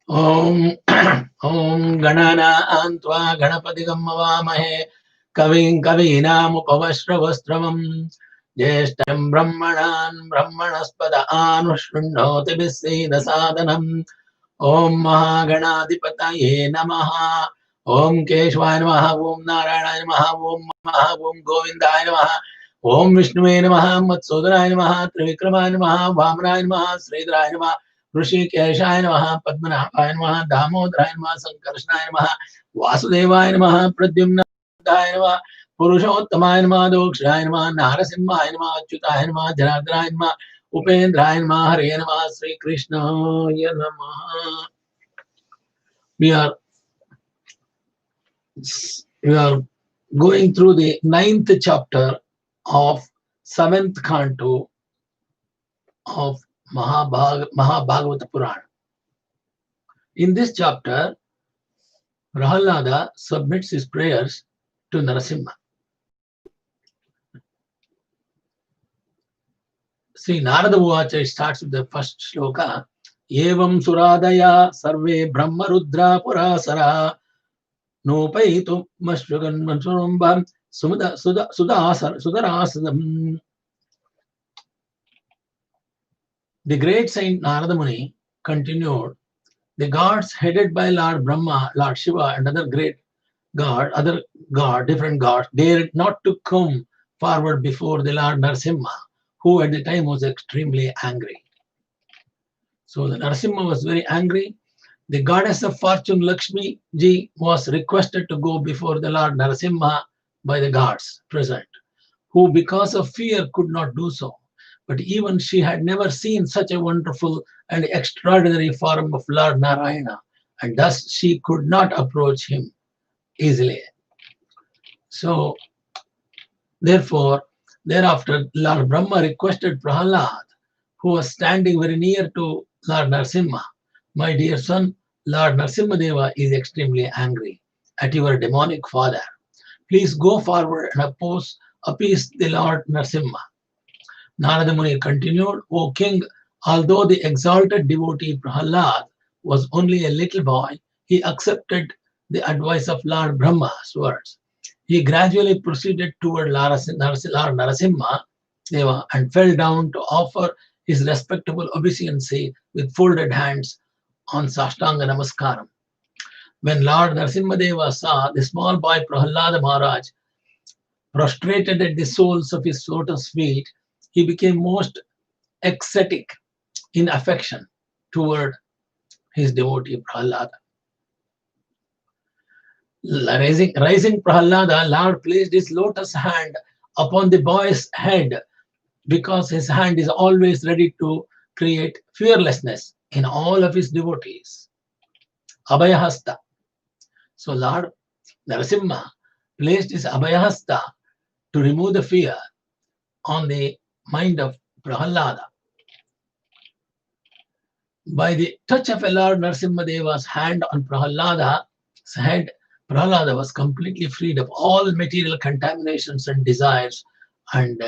Om Om Ganana Antva Ganapatigam Mavamahe Kavin Kavinam Upavashravastramam Jeshtam Brahmanan Brahmanaspada Anushrunnoti Visida Sadhanam Om Mahaganadipataye Namaha Om Keshvaya Namaha Om Narayana Namaha Om Maha Om Govindaya Namaha Om Vishnuve Namaha Matsudaya Namaha Trivikrama Namaha Vamana Namaha Sridharaya Namaha ऋषिकेशाय नमः पद्मनाभाय नमः दामोदराय नमः संकर्षणाय नमः वासुदेवाय नमः प्रद्युम्नाय नमः पुरुषोत्तमाय नमः दोक्षाय नमः नारसिंहाय नमः अच्युताय नमः जनार्दनाय नमः उपेन्द्राय नमः हरे नमः श्री कृष्णाय नमः. We are going through the 9th chapter of 7th canto of Mahabhagavata Purana. In this chapter, Prahlada submits his prayers to Narasimha. See, Narada Uvacha starts with the first shloka. Evam suradaya sarve brahma rudra purasara nopaitu mashrugan mansurambam sudarasadam. The great saint Narada Muni continued, the gods headed by Lord Brahma, Lord Shiva and different gods, dared not to come forward before the Lord Narasimha, who at the time was extremely angry. So the Narasimha was very angry. The goddess of fortune Lakshmi ji was requested to go before the Lord Narasimha by the gods present, who because of fear could not do so. But even she had never seen such a wonderful and extraordinary form of Lord Narayana, and thus she could not approach him easily. So, therefore, thereafter, Lord Brahma requested Prahalad, who was standing very near to Lord Narasimha, my dear son, Lord Narasimha Deva is extremely angry at your demonic father. Please go forward and appease the Lord Narasimha. Narada Muni continued, O king, although the exalted devotee Prahalad was only a little boy, he accepted the advice of Lord Brahma's words. He gradually proceeded toward Lord Narasimha Deva and fell down to offer his respectable obeisancy with folded hands on Sashtanga Namaskaram. When Lord Narasimha Deva saw the small boy Prahlada Maharaj prostrated at the soles of his lotus feet, he became most ecstatic in affection toward his devotee Prahlada. Rising Prahlada, Lord placed his lotus hand upon the boy's head because his hand is always ready to create fearlessness in all of his devotees. Abhayahasta. So Lord Narasimha placed his Abhayahasta to remove the fear on the mind of Prahlada. By the touch of Lord Narasimha Deva's hand on Prahlada's head, Prahlada was completely freed of all material contaminations and desires, and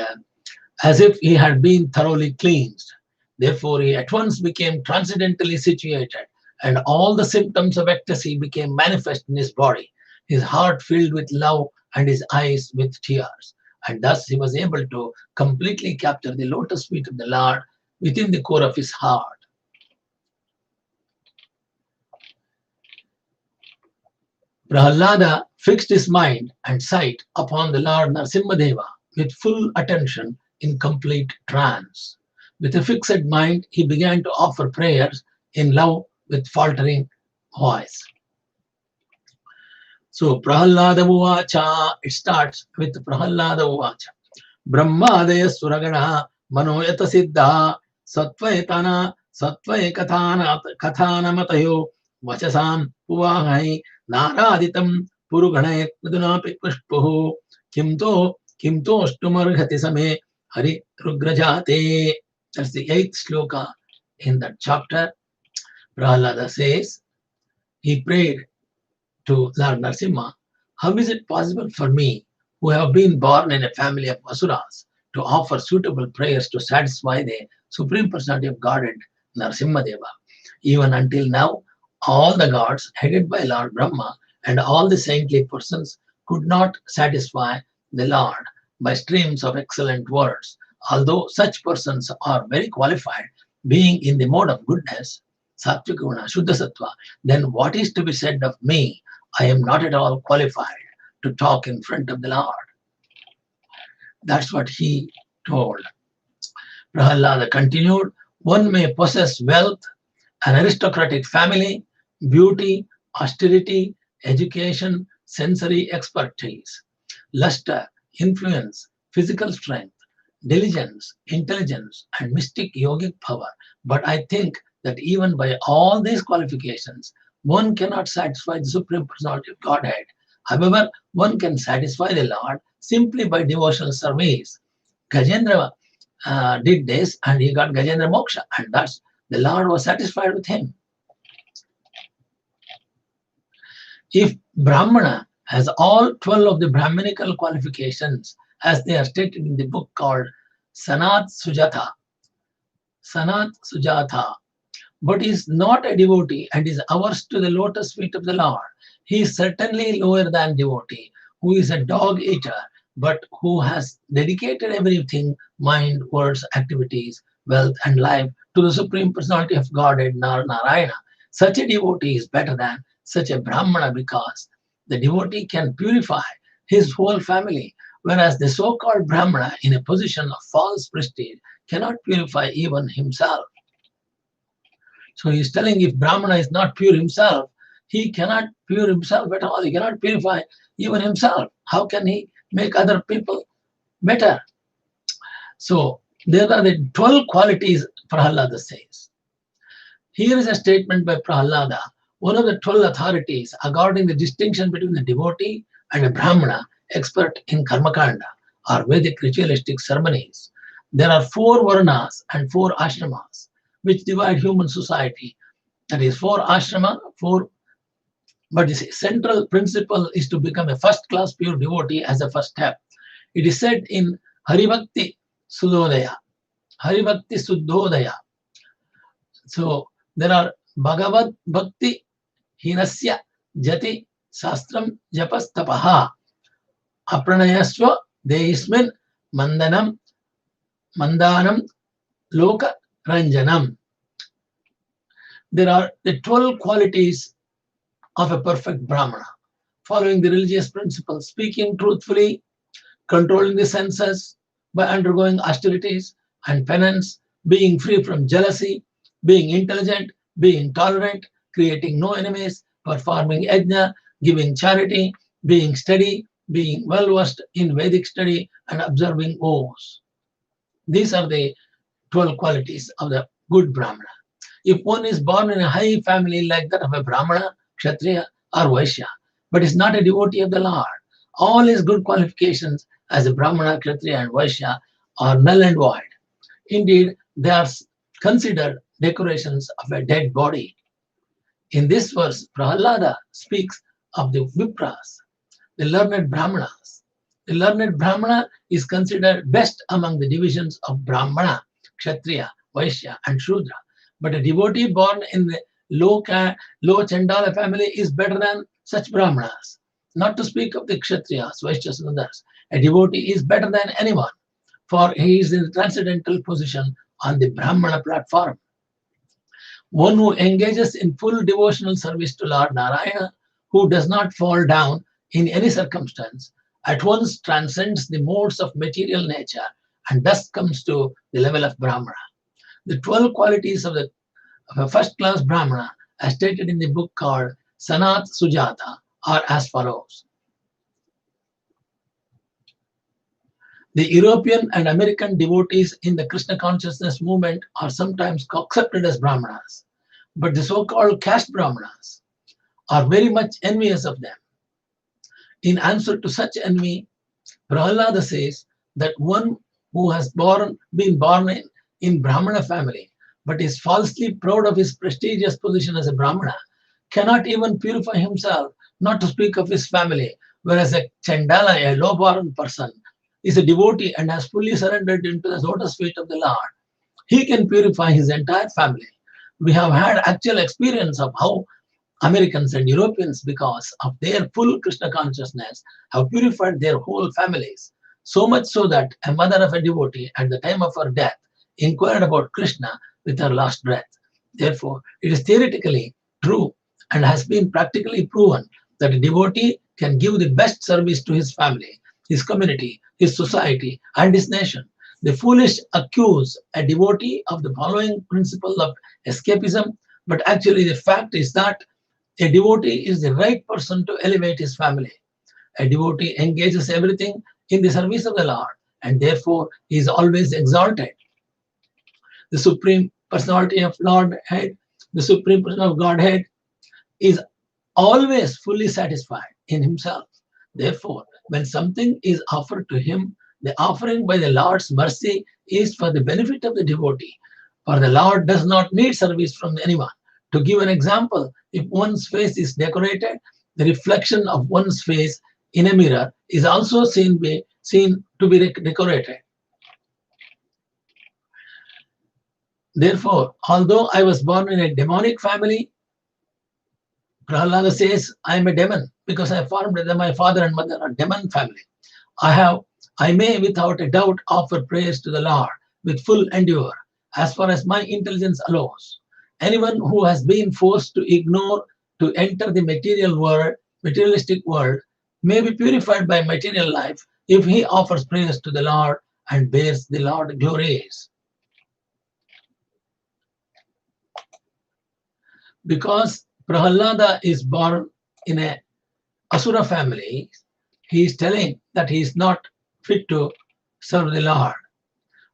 as if he had been thoroughly cleansed. Therefore, he at once became transcendently situated, and all the symptoms of ecstasy became manifest in his body, his heart filled with love and his eyes with tears. And thus he was able to completely capture the lotus feet of the Lord within the core of his heart. Prahlada fixed his mind and sight upon the Lord Narasimha Deva with full attention in complete trance. With a fixed mind, he began to offer prayers in love with faltering voice. So Prahalada Uvacha, it starts with Prahalada Uvacha. Brahmadaya Suragana Manoyata Siddha Satvayatana Kathana Matayo Vachasam Uvahai Naraditam Puruganay Madunapi Pushpuhu Kimto Shtumarghati Same Hari Rugrajate. That's the 8th sloka in that chapter. Prahlada says, he prayed to Lord Narasimha, how is it possible for me, who have been born in a family of Asuras, to offer suitable prayers to satisfy the Supreme Personality of Godhead, Narasimha Deva? Even until now, All the gods, headed by Lord Brahma, and all the saintly persons could not satisfy the Lord by streams of excellent words, although such persons are very qualified, being in the mode of goodness, Sattvika Guna, Shuddha Sattva, then what is to be said of me? I am not at all qualified to talk in front of the Lord. That's what he told. Prahalada continued, one may possess wealth, an aristocratic family, beauty, austerity, education, sensory expertise, luster, influence, physical strength, diligence, intelligence, and mystic yogic power. But I think that even by all these qualifications, one cannot satisfy the Supreme Personality of Godhead. However, one can satisfy the Lord simply by devotional service. Gajendra did this and he got Gajendra Moksha, and that's the Lord was satisfied with him. If Brahmana has all 12 of the Brahminical qualifications as they are stated in the book called Sanat Sujatha, but is not a devotee and is averse to the lotus feet of the Lord, he is certainly lower than devotee, who is a dog eater, but who has dedicated everything, mind, words, activities, wealth, and life to the Supreme Personality of Godhead, Narayana. Such a devotee is better than such a Brahmana because the devotee can purify his whole family, whereas the so-called Brahmana in a position of false prestige cannot purify even himself. So he is telling if Brahmana is not pure himself, he cannot pure himself at all. He cannot purify even himself. How can he make other people better? So there are the 12 qualities Prahlada says. Here is a statement by Prahlada, one of the 12 authorities according the distinction between the devotee and a Brahmana expert in Karmakanda or Vedic ritualistic ceremonies. There are 4 Varnas and 4 Ashramas which divide human society. That is 4 ashrama, 4. But the central principle is to become a first-class pure devotee as a first step. It is said in Haribhakti Suddhodaya. Haribhakti Suddhodaya. So there are Bhagavad Bhakti Hinasya Jati Sastram Japas Tapaha Apranayasva Deismin Mandanam Loka Ranjanam. There are the 12 qualities of a perfect Brahmana, following the religious principles, speaking truthfully, controlling the senses by undergoing austerities and penance, being free from jealousy, being intelligent, being tolerant, creating no enemies, performing yajna, giving charity, being steady, being well versed in Vedic study, and observing oaths. These are the 12 qualities of the good Brahmana. If one is born in a high family like that of a Brahmana, Kshatriya, or Vaishya, but is not a devotee of the Lord, all his good qualifications as a Brahmana, Kshatriya, and Vaishya are null and void. Indeed, they are considered decorations of a dead body. In this verse, Prahlada speaks of the Vipras, the learned Brahmanas. The learned Brahmana is considered best among the divisions of Brahmana, Kshatriya, Vaishya, and Shudra. But a devotee born in the low Chandala family is better than such Brahmanas. Not to speak of the Kshatriyas, Vaishyas, and others. A devotee is better than anyone, for he is in the transcendental position on the Brahmana platform. One who engages in full devotional service to Lord Narayana, who does not fall down in any circumstance, at once transcends the modes of material nature and thus comes to the level of Brahmana. The 12 qualities of a first-class Brahmana, as stated in the book called Sanat Sujatha, are as follows. The European and American devotees in the Krishna consciousness movement are sometimes accepted as Brahmanas, but the so-called caste Brahmanas are very much envious of them. In answer to such envy, Prahlada says that one who has been born in Brahmana family, but is falsely proud of his prestigious position as a Brahmana, cannot even purify himself, not to speak of his family, whereas a Chandala, a low-born person, is a devotee and has fully surrendered into the lotus feet of the Lord. He can purify his entire family. We have had actual experience of how Americans and Europeans, because of their full Krishna consciousness, have purified their whole families. So much so that a mother of a devotee at the time of her death inquired about Krishna with her last breath. Therefore, it is theoretically true and has been practically proven that a devotee can give the best service to his family, his community, his society, and his nation. The foolish accuse a devotee of the following principle of escapism, but actually the fact is that a devotee is the right person to elevate his family. A devotee engages everything in the service of the Lord, and therefore he is always exalted. The Supreme Personality of Lordhead, the Supreme Person of Godhead, is always fully satisfied in himself. Therefore, when something is offered to him, the offering by the Lord's mercy is for the benefit of the devotee. For the Lord does not need service from anyone. To give an example, if one's face is decorated, the reflection of one's face in a mirror is also seen to be decorated. Therefore, although I was born in a demonic family, Prahlada says, I am a demon because I formed that my father and mother are demon family. I may without a doubt offer prayers to the Lord with full endeavor as far as my intelligence allows. Anyone who has been forced to ignore to enter the materialistic world may be purified by material life if he offers prayers to the Lord and bears the Lord glories. Because Prahalada is born in a Asura family, he is telling that he is not fit to serve the Lord.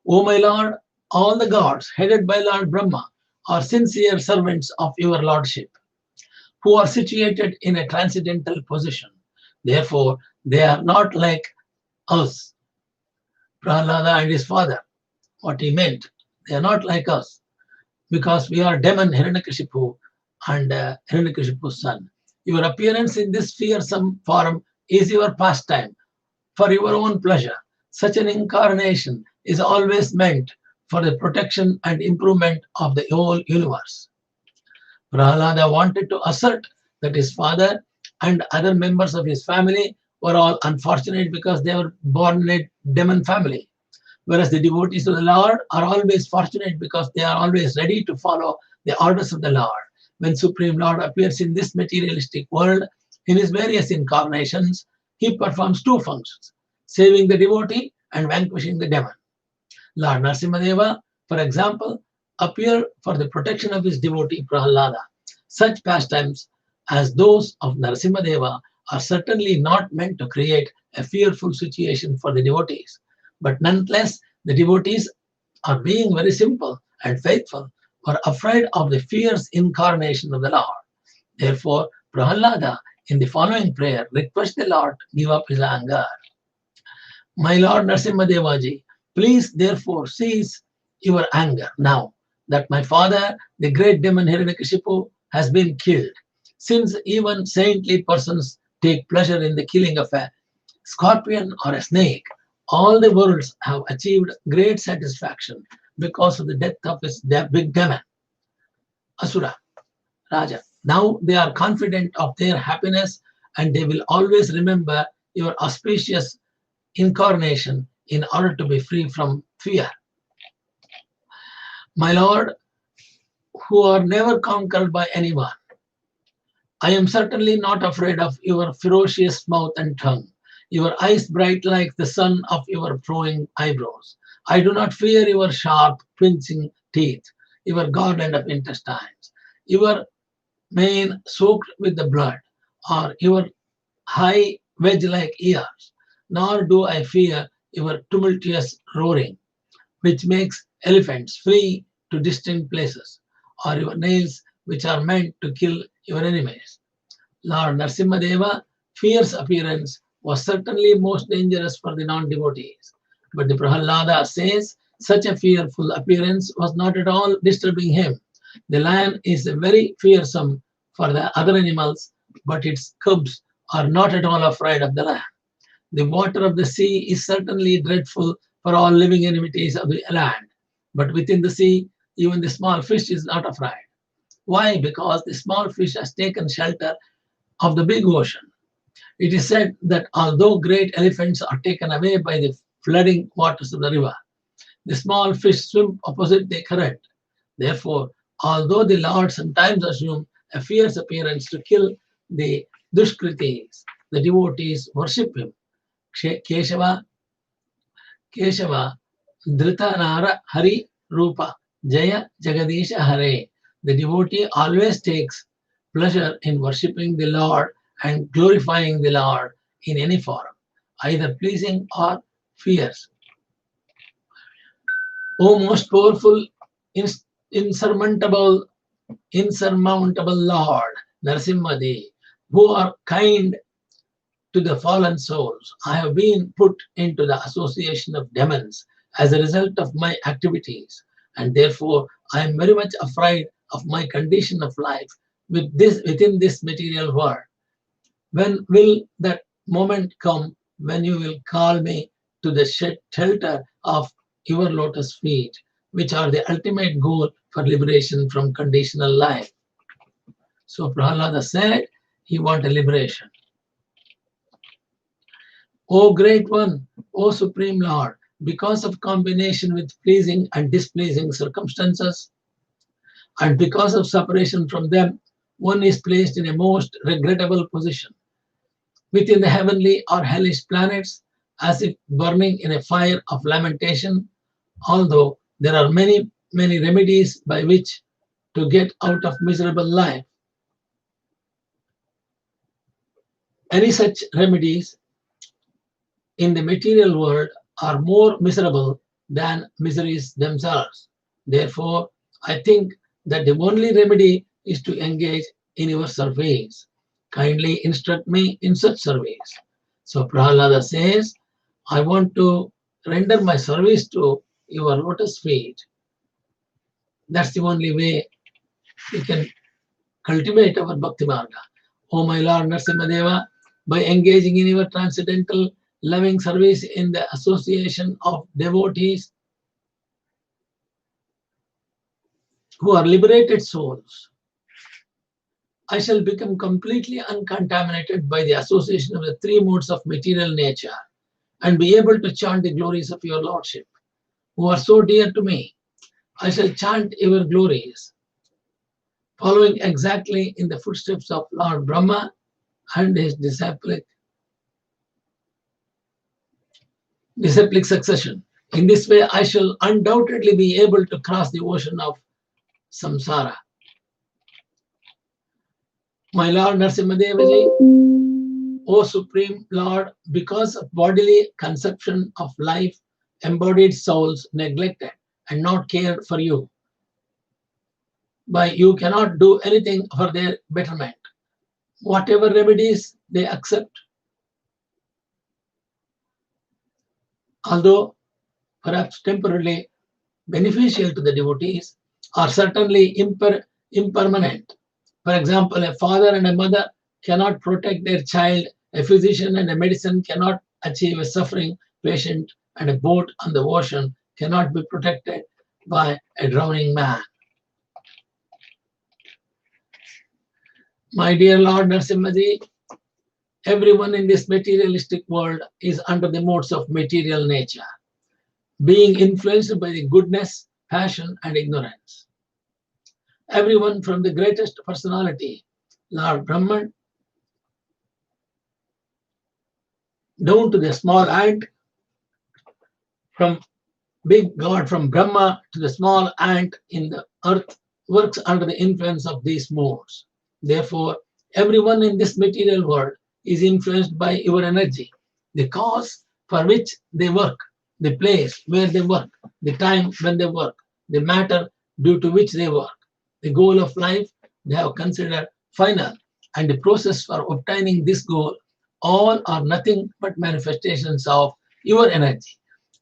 O my Lord, all the gods headed by Lord Brahma are sincere servants of your Lordship, who are situated in a transcendental position. Therefore, they are not like us. Prahlada and his father, what he meant, they are not like us, because we are demon Hiranyakashipu and Hiranyakashipu's son. Your appearance in this fearsome form is your pastime, for your own pleasure. Such an incarnation is always meant for the protection and improvement of the whole universe. Prahlada wanted to assert that his father and other members of his family were all unfortunate because they were born in a demon family, whereas the devotees of the Lord are always fortunate because they are always ready to follow the orders of the Lord. When Supreme Lord appears in this materialistic world, in his various incarnations, he performs two functions, saving the devotee and vanquishing the demon. Lord Narasimha, for example, appear for the protection of his devotee Prahlada. Such pastimes as those of Narasimha are certainly not meant to create a fearful situation for the devotees, but nonetheless, the devotees are being very simple and faithful, are afraid of the fierce incarnation of the Lord. Therefore, Prahlada in the following prayer requests the Lord to give up his anger. My Lord Narasimha, please therefore cease your anger now that my father, the great demon Hiranyakashipu, has been killed. Since even saintly persons take pleasure in the killing of a scorpion or a snake, all the worlds have achieved great satisfaction because of the death of his big demon, Asura, Raja. Now they are confident of their happiness and they will always remember your auspicious incarnation in order to be free from fear. My Lord, who are never conquered by anyone, I am certainly not afraid of your ferocious mouth and tongue, your eyes bright like the sun of your flowing eyebrows. I do not fear your sharp, pinching teeth, your garland of intestines, your mane soaked with the blood, or your high wedge-like ears, nor do I fear your tumultuous roaring, which makes elephants flee to distant places, or your nails which are meant to kill your enemies. Lord Narasimha, fierce appearance was certainly most dangerous for the non-devotees. But the Prahalada says such a fearful appearance was not at all disturbing him. The lion is very fearsome for the other animals, but its cubs are not at all afraid of the lion. The water of the sea is certainly dreadful for all living entities of the land, but within the sea, even the small fish is not afraid. Why? Because the small fish has taken shelter of the big ocean. It is said that although great elephants are taken away by the flooding waters of the river, the small fish swim opposite the current. Therefore, although the Lord sometimes assumes a fierce appearance to kill the Dushkritis, the devotees worship him. Keshava, Keshava, Dhritanara Hari Rupa, Jaya Jagadisha Hare. The devotee always takes pleasure in worshipping the Lord and glorifying the Lord in any form, either pleasing or fierce. O most powerful, insurmountable, insurmountable Lord, Narasimha, who are kind to the fallen souls, I have been put into the association of demons as a result of my activities, and therefore I am very much afraid of my condition of life within this material world. When will that moment come when you will call me to the shelter of your lotus feet, which are the ultimate goal for liberation from conditional life? So Prahlada said he wanted liberation. O Great One, O Supreme Lord, because of combination with pleasing and displeasing circumstances, and because of separation from them, one is placed in a most regrettable position within the heavenly or hellish planets, as if burning in a fire of lamentation, although there are many, many remedies by which to get out of miserable life. Any such remedies in the material world are more miserable than miseries themselves. Therefore, I think that the only remedy is to engage in your service. Kindly instruct me in such service. So Prahlada says, I want to render my service to your lotus feet. That's the only way we can cultivate our Bhakti Marga. O my Lord Narasimha, by engaging in your transcendental loving service in the association of devotees who are liberated souls, I shall become completely uncontaminated by the association of the three modes of material nature and be able to chant the glories of your Lordship, who are so dear to me. I shall chant your glories, following exactly in the footsteps of Lord Brahma and his disciplic succession. In this way, I shall undoubtedly be able to cross the ocean of samsara. My Lord Narasimha, O Supreme Lord, because of bodily conception of life, embodied souls neglected and not cared for you, but you cannot do anything for their betterment. Whatever remedies they accept, although perhaps temporarily beneficial to the devotees, are certainly impermanent. For example, a father and a mother cannot protect their child, a physician and a medicine cannot achieve a suffering patient, and a boat on the ocean cannot be protected by a drowning man. My dear Lord Narasimha, everyone in this materialistic world is under the modes of material nature, being influenced by the goodness, passion, and ignorance. Everyone from the greatest personality, Lord Brahman, down to the small ant, from big God, from Brahma to the small ant in the earth, works under the influence of these modes. Therefore, everyone in this material world is influenced by your energy, the cause for which they work, the place where they work, the time when they work, the matter due to which they work, the goal of life they have considered final, and the process for obtaining this goal, all are nothing but manifestations of your energy.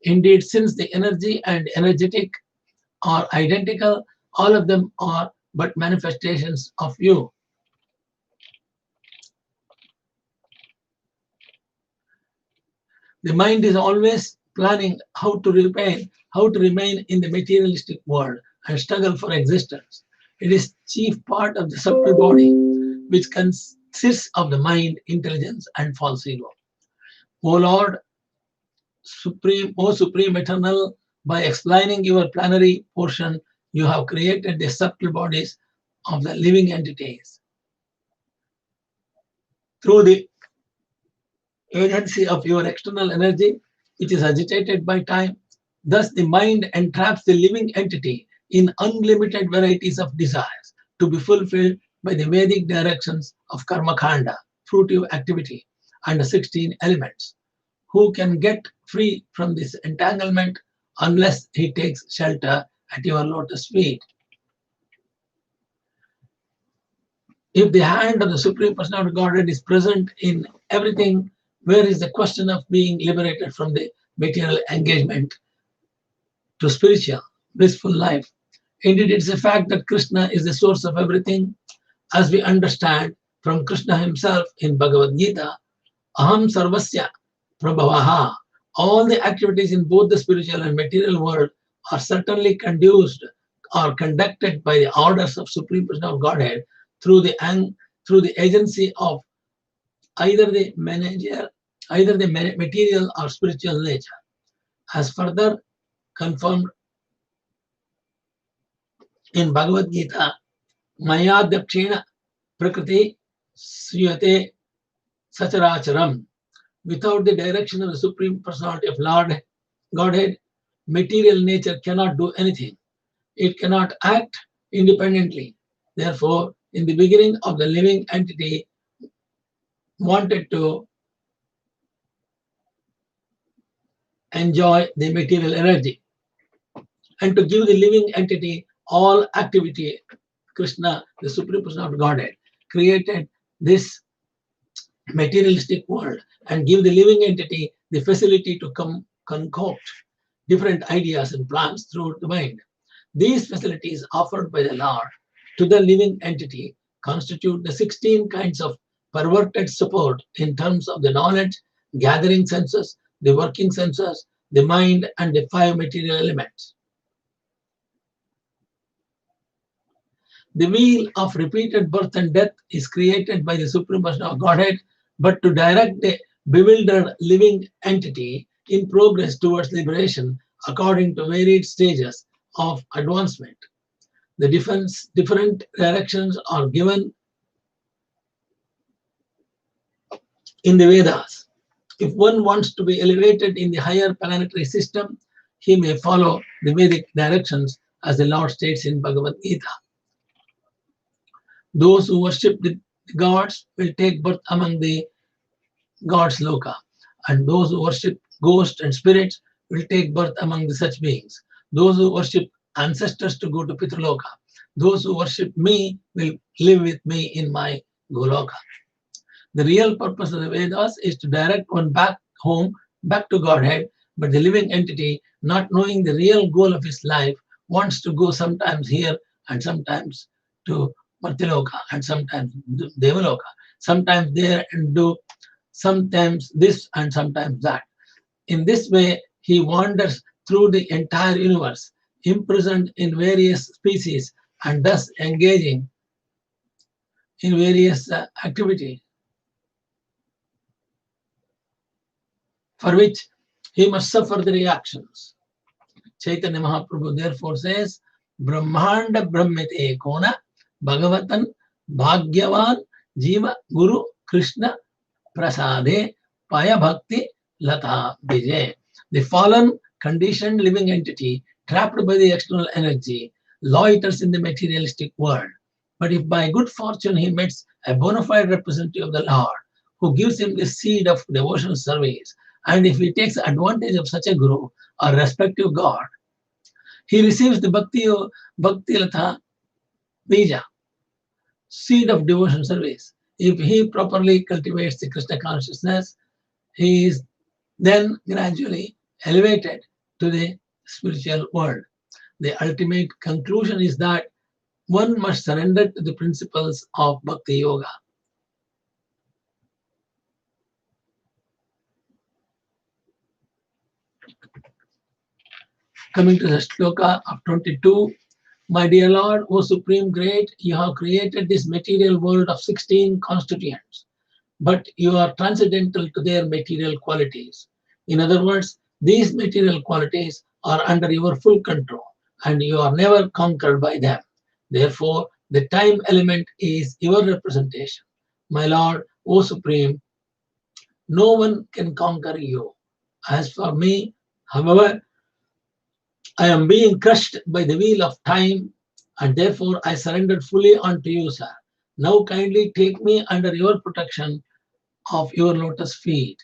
Indeed, since the energy and energetic are identical, all of them are but manifestations of you. The mind is always planning how to remain in the materialistic world and struggle for existence. It is chief part of the subtle body, which consists of the mind, intelligence, and false ego. O Lord, Supreme, O Supreme Eternal, by explaining your plenary portion, you have created the subtle bodies of the living entities. Through the agency of your external energy, which is agitated by time, thus the mind entraps the living entity in unlimited varieties of desires to be fulfilled by the Vedic directions of karma kanda, fruitive activity, and the 16 elements. Who can get free from this entanglement unless he takes shelter at your lotus feet? If the hand of the Supreme Personality of Godhead is present in everything, where is the question of being liberated from the material engagement to spiritual, blissful life? Indeed, it's a fact that Krishna is the source of everything, as we understand from Krishna himself in Bhagavad Gita, Aham Sarvasya Prabhavaha. All the activities in both the spiritual and material world are certainly conduced or conducted by the orders of Supreme Personality of Godhead through the agency of either the material or spiritual nature, as further confirmed in Bhagavad Gita, Maya Dakshina Prakriti Sriyate Sacharacharam. Without the direction of the Supreme Personality of Lord Godhead, material nature cannot do anything. It cannot act independently. Therefore, in the beginning of the living entity wanted to enjoy the material energy and to give the living entity all activity, Krishna, the Supreme Personality of Godhead, created this materialistic world and give the living entity the facility to concoct different ideas and plans through the mind. These facilities offered by the Lord to the living entity constitute the 16 kinds of perverted support in terms of the knowledge, gathering senses, the working senses, the mind, and the 5 material elements. The wheel of repeated birth and death is created by the Supreme Personality of Godhead, but to direct the bewildered living entity in progress towards liberation according to varied stages of advancement. The different directions are given in the Vedas. If one wants to be elevated in the higher planetary system, he may follow the Vedic directions as the Lord states in Bhagavad Gita. Those who worship the gods will take birth among the gods loka, and those who worship ghosts and spirits will take birth among the such beings. Those who worship ancestors to go to Pitraloka. Those who worship me will live with me in my Goloka. The real purpose of the Vedas is to direct one back home, back to Godhead, but the living entity, not knowing the real goal of his life, wants to go sometimes here and sometimes to Martiloka and sometimes Devaloka, sometimes there and do sometimes this and sometimes that. In this way, he wanders through the entire universe, imprisoned in various species and thus engaging in various activities for which he must suffer the reactions. Chaitanya Mahaprabhu therefore says, Brahmanda Brahmete Kona Bhagavatan Bhagyavan Jiva Guru Krishna Prasade Paya Bhakti Lata Vijay. The fallen, conditioned living entity trapped by the external energy loiters in the materialistic world. But if by good fortune he meets a bona fide representative of the Lord who gives him the seed of devotional service, and if he takes advantage of such a guru or respective god, he receives the Bhakti Latha Bija, seed of devotion service. If he properly cultivates the Krishna consciousness, he is then gradually elevated to the spiritual world. The ultimate conclusion is that one must surrender to the principles of Bhakti Yoga. Coming to the shloka of 22, My dear Lord, O Supreme Great, you have created this material world of 16 constituents, but you are transcendental to their material qualities. In other words, these material qualities are under your full control, and you are never conquered by them. Therefore, the time element is your representation. My Lord, O Supreme, no one can conquer you. As for me, however, I am being crushed by the wheel of time, and therefore I surrendered fully unto you, sir. Now kindly take me under your protection of your lotus feet.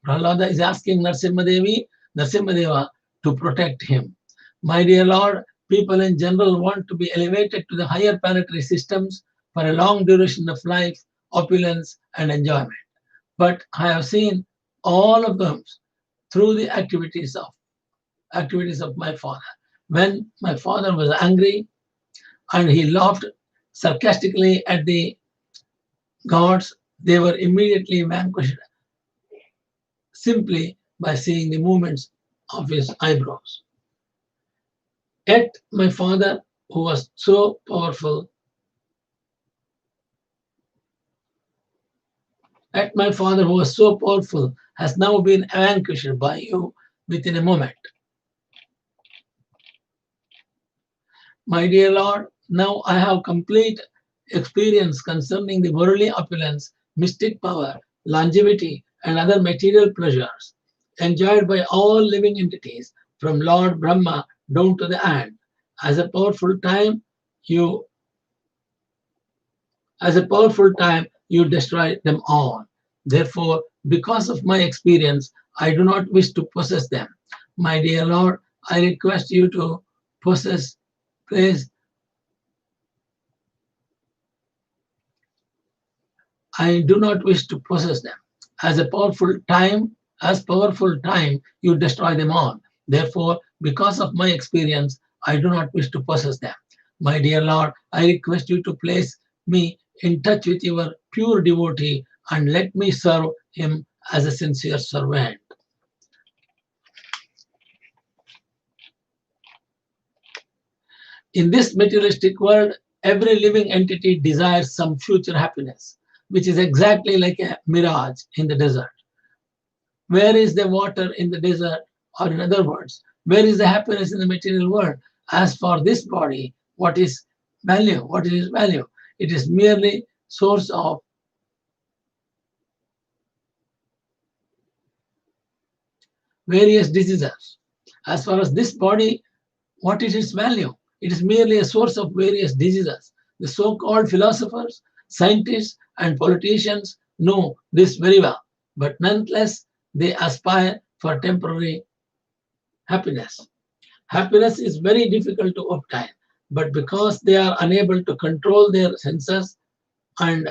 Prahlada is asking Narasimha to protect him. My dear Lord, people in general want to be elevated to the higher planetary systems for a long duration of life, opulence, and enjoyment. But I have seen all of them through the activities of my father. When my father was angry and he laughed sarcastically at the gods, they were immediately vanquished simply by seeing the movements of his eyebrows. Yet my father, who was so powerful, has now been vanquished by you within a moment. My dear Lord, now I have complete experience concerning the worldly opulence, mystic power, longevity, and other material pleasures enjoyed by all living entities, from Lord Brahma down to the ant. As a powerful time, you destroy them all. Therefore, because of my experience, I do not wish to possess them. My dear Lord, I request you to possess, please. I do not wish to possess them. As powerful time, you destroy them all. Therefore, because of my experience, I do not wish to possess them. My dear Lord, I request you to place me in touch with your pure devotee and let me serve him as a sincere servant. In this materialistic world, every living entity desires some future happiness, which is exactly like a mirage in the desert. Where is the water in the desert? Or in other words, where is the happiness in the material world? As for this body, what is value? What is its value? It is merely source of various diseases. As far as this body, what is its value? It is merely a source of various diseases. The so-called philosophers, scientists, and politicians know this very well, but nonetheless, they aspire for temporary happiness. Happiness is very difficult to obtain, but because they are unable to control their senses and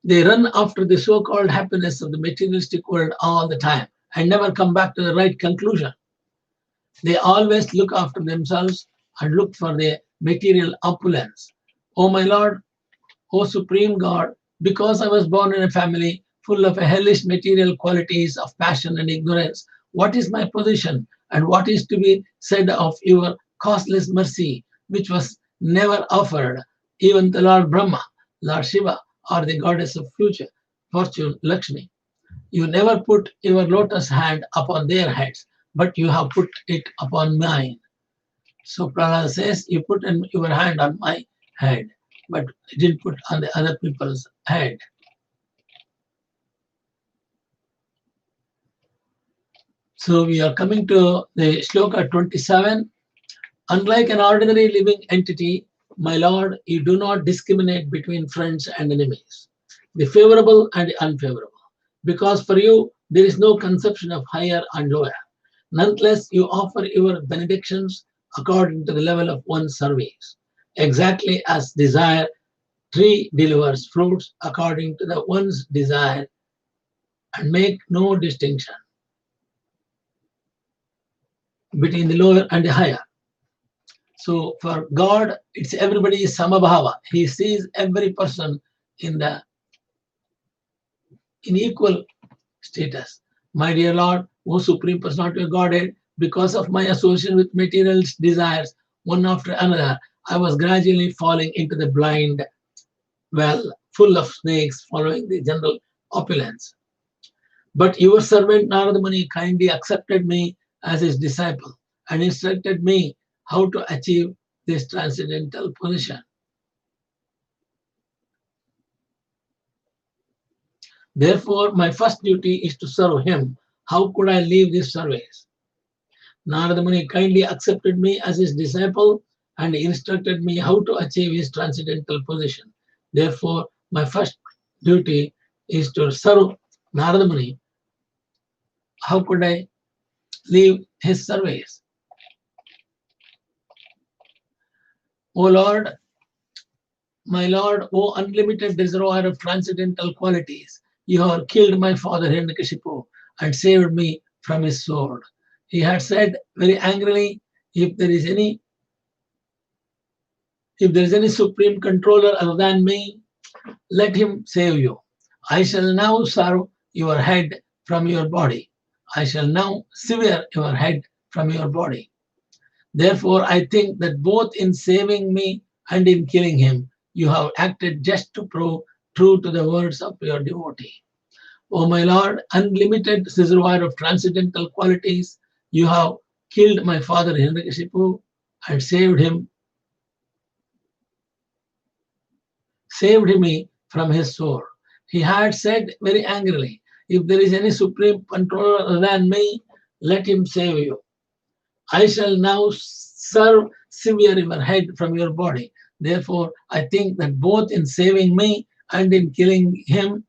they run after the so-called happiness of the materialistic world all the time and never come back to the right conclusion. They always look after themselves and look for the material opulence. Oh my Lord, O Supreme God, because I was born in a family full of hellish material qualities of passion and ignorance, what is my position and what is to be said of your causeless mercy, which was never offered even to Lord Brahma, Lord Shiva, or the goddess of future, fortune, Lakshmi? You never put your lotus hand upon their heads, but you have put it upon mine. So Prahlada says, you put your hand on my head, but it didn't put on the other people's head. So we are coming to the shloka 27. Unlike an ordinary living entity, my Lord, you do not discriminate between friends and enemies, the favorable and the unfavorable, because for you there is no conception of higher and lower. Nonetheless, you offer your benedictions according to the level of one's service, exactly as desire tree delivers fruits according to the one's desire and make no distinction between the lower and the higher. So for God, it's everybody is samabhava. He sees every person in equal status. My dear Lord, O Supreme Personality of Godhead, Because of my association with material desires, one after another, I was gradually falling into the blind well full of snakes following the general opulence. But your servant Narada Muni kindly accepted me as his disciple and instructed me how to achieve this transcendental position. Therefore, my first duty is to serve him. How could I leave this service? Narada Muni kindly accepted me as his disciple and instructed me how to achieve his transcendental position. Therefore, my first duty is to serve Narada Muni. How could I leave his service? O Lord, my Lord, O unlimited reservoir of transcendental qualities, you have killed my father Hiranyaka and saved me from his sword. He had said very angrily, if there is any supreme controller other than me, let him save you. I shall now serve your head from your body. I shall now sever your head from your body. Therefore, I think that both in saving me and in killing him, you have acted just to prove true to the words of your devotee. O my Lord, unlimited reservoir of transcendental qualities, you have killed my father Hiranyaka and saved me from his sword. He had said very angrily, if there is any supreme controller other than me, let him save you. I shall now sever your head from your body. Therefore, I think that both in saving me and in killing him,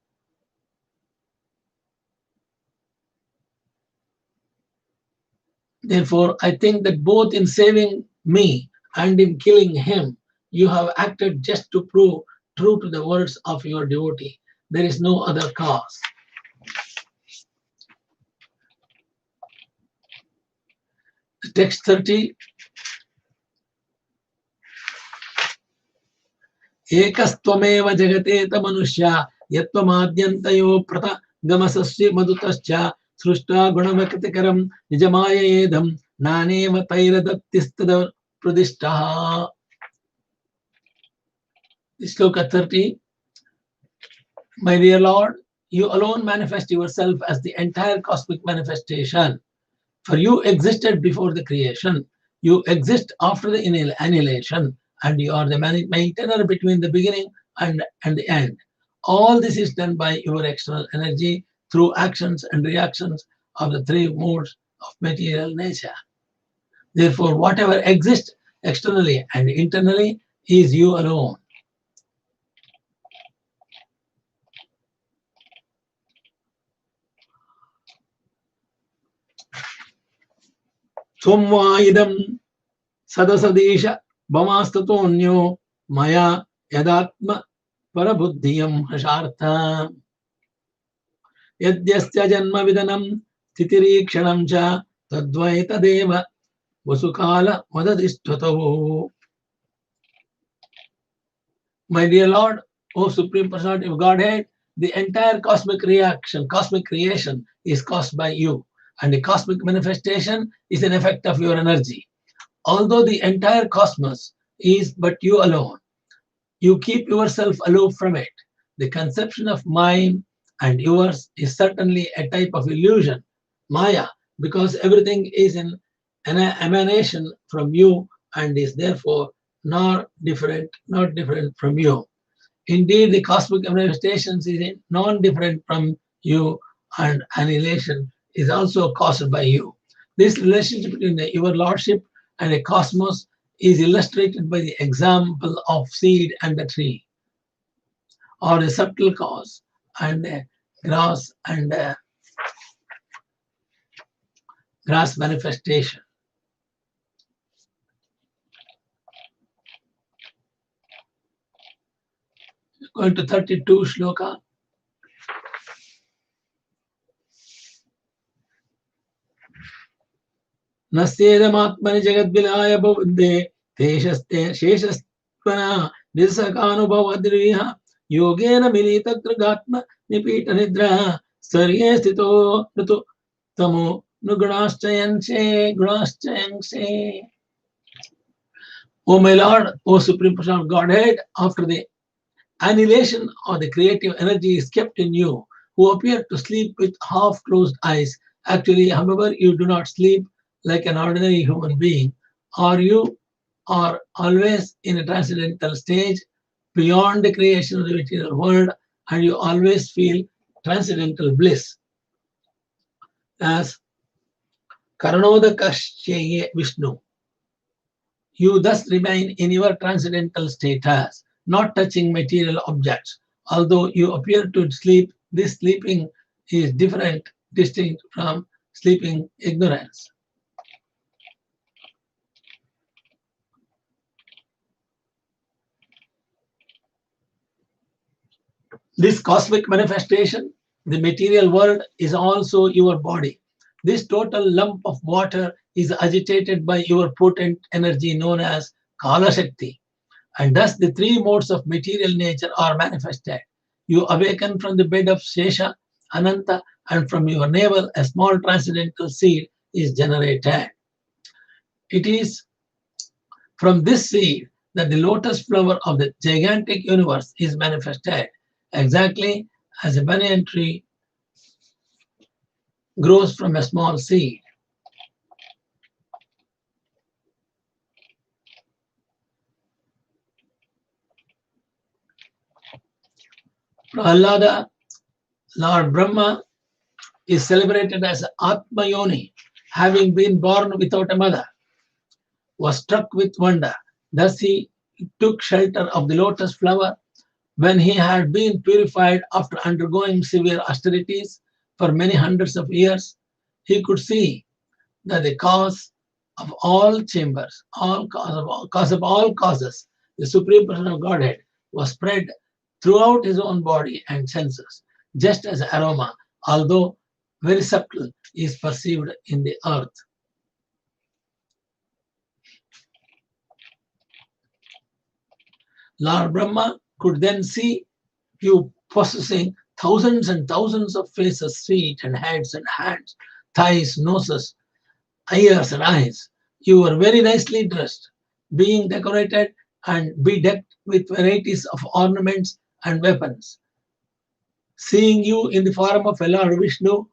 you have acted just to prove true to the words of your devotee. There is no other cause. Text 30. Ekastvameva jagate manushya yatvamadyantayyo prata gamasasya madutascha srushta gunavaktikaram nijamaya edam naneva tairadaptistada pradishtaha. Sloka 30. My dear Lord, you alone manifest yourself as the entire cosmic manifestation. For you existed before the creation, you exist after the annihilation, and you are the maintainer between the beginning and the end. All this is done by your external energy through actions and reactions of the three modes of material nature. Therefore, whatever exists externally and internally is you alone. Somvaidam sadasadesha bhamastatonyo maya yadatma parabuddhiyam hashartha yadyasya janma vidanam titirikshanam cha tadvaita deva vasukala madadishtatavu. My dear Lord, O Supreme Personality of Godhead, the entire cosmic creation is caused by you, and the cosmic manifestation is an effect of your energy. Although the entire cosmos is but you alone, you keep yourself aloof from it. The conception of mine and yours is certainly a type of illusion, Maya, because everything is an emanation from you and is therefore not different from you. Indeed, the cosmic manifestations is non-different from you, and annihilation is also caused by you. This relationship between your lordship and the cosmos is illustrated by the example of seed and the tree, or a subtle cause and grass manifestation. Going to 32 shloka. Nasyedamatmani jagadvilaya bhavudde sheshastvana nisakanubhavadriha yogena militagragatma nipita nidra sarye sthito natu tamo Nugunaschayance, Gunaschayance. O my Lord, O Supreme Person of Godhead, after the annihilation or the creative energy is kept in you, who appear to sleep with half-closed eyes. Actually, however, you do not sleep like an ordinary human being, or you are always in a transcendental stage beyond the creation of the material world, and you always feel transcendental bliss. As Karanodakashye Vishnu, you thus remain in your transcendental status, not touching material objects. Although you appear to sleep, this sleeping is different, distinct from sleeping ignorance. This cosmic manifestation, the material world, is also your body. This total lump of water is agitated by your potent energy known as Kala Shakti, and thus the three modes of material nature are manifested. You awaken from the bed of Shesha, Ananta, and from your navel a small transcendental seed is generated. It is from this seed that the lotus flower of the gigantic universe is manifested, exactly as a banyan tree grows from a small seed. Prahlada, Lord Brahma, is celebrated as Atmayoni, having been born without a mother, was struck with wonder. Thus he took shelter of the lotus flower. When he had been purified after undergoing severe austerities for many hundreds of years, he could see that the cause of all chambers, cause of all causes, the Supreme Person of Godhead, was spread throughout his own body and senses, just as aroma, although very subtle, is perceived in the earth. Lord Brahma could then see you possessing thousands and thousands of faces, feet and heads and hands, thighs, noses, ears and eyes. You were very nicely dressed, being decorated and bedecked with varieties of ornaments and weapons. Seeing you in the form of a Lord Vishnu,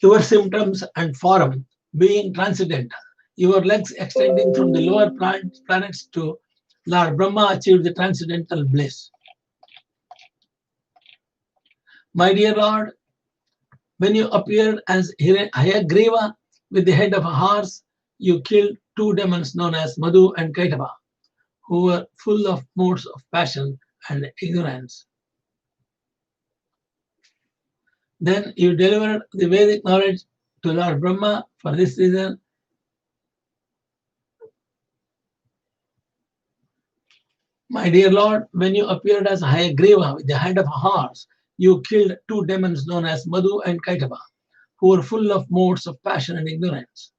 your symptoms and form being transcendental, your legs extending from the lower planets to Lord Brahma achieved the transcendental bliss. My dear Lord, when you appeared as Hayagriva with the head of a horse, you killed two demons known as Madhu and Kaitava, who were full of modes of passion and ignorance. Then you delivered the Vedic knowledge to Lord Brahma. For this reason, my dear Lord, when you appeared as Hayagriva with the head of a horse, you killed two demons known as Madhu and Kaitava, who were full of modes of passion and ignorance.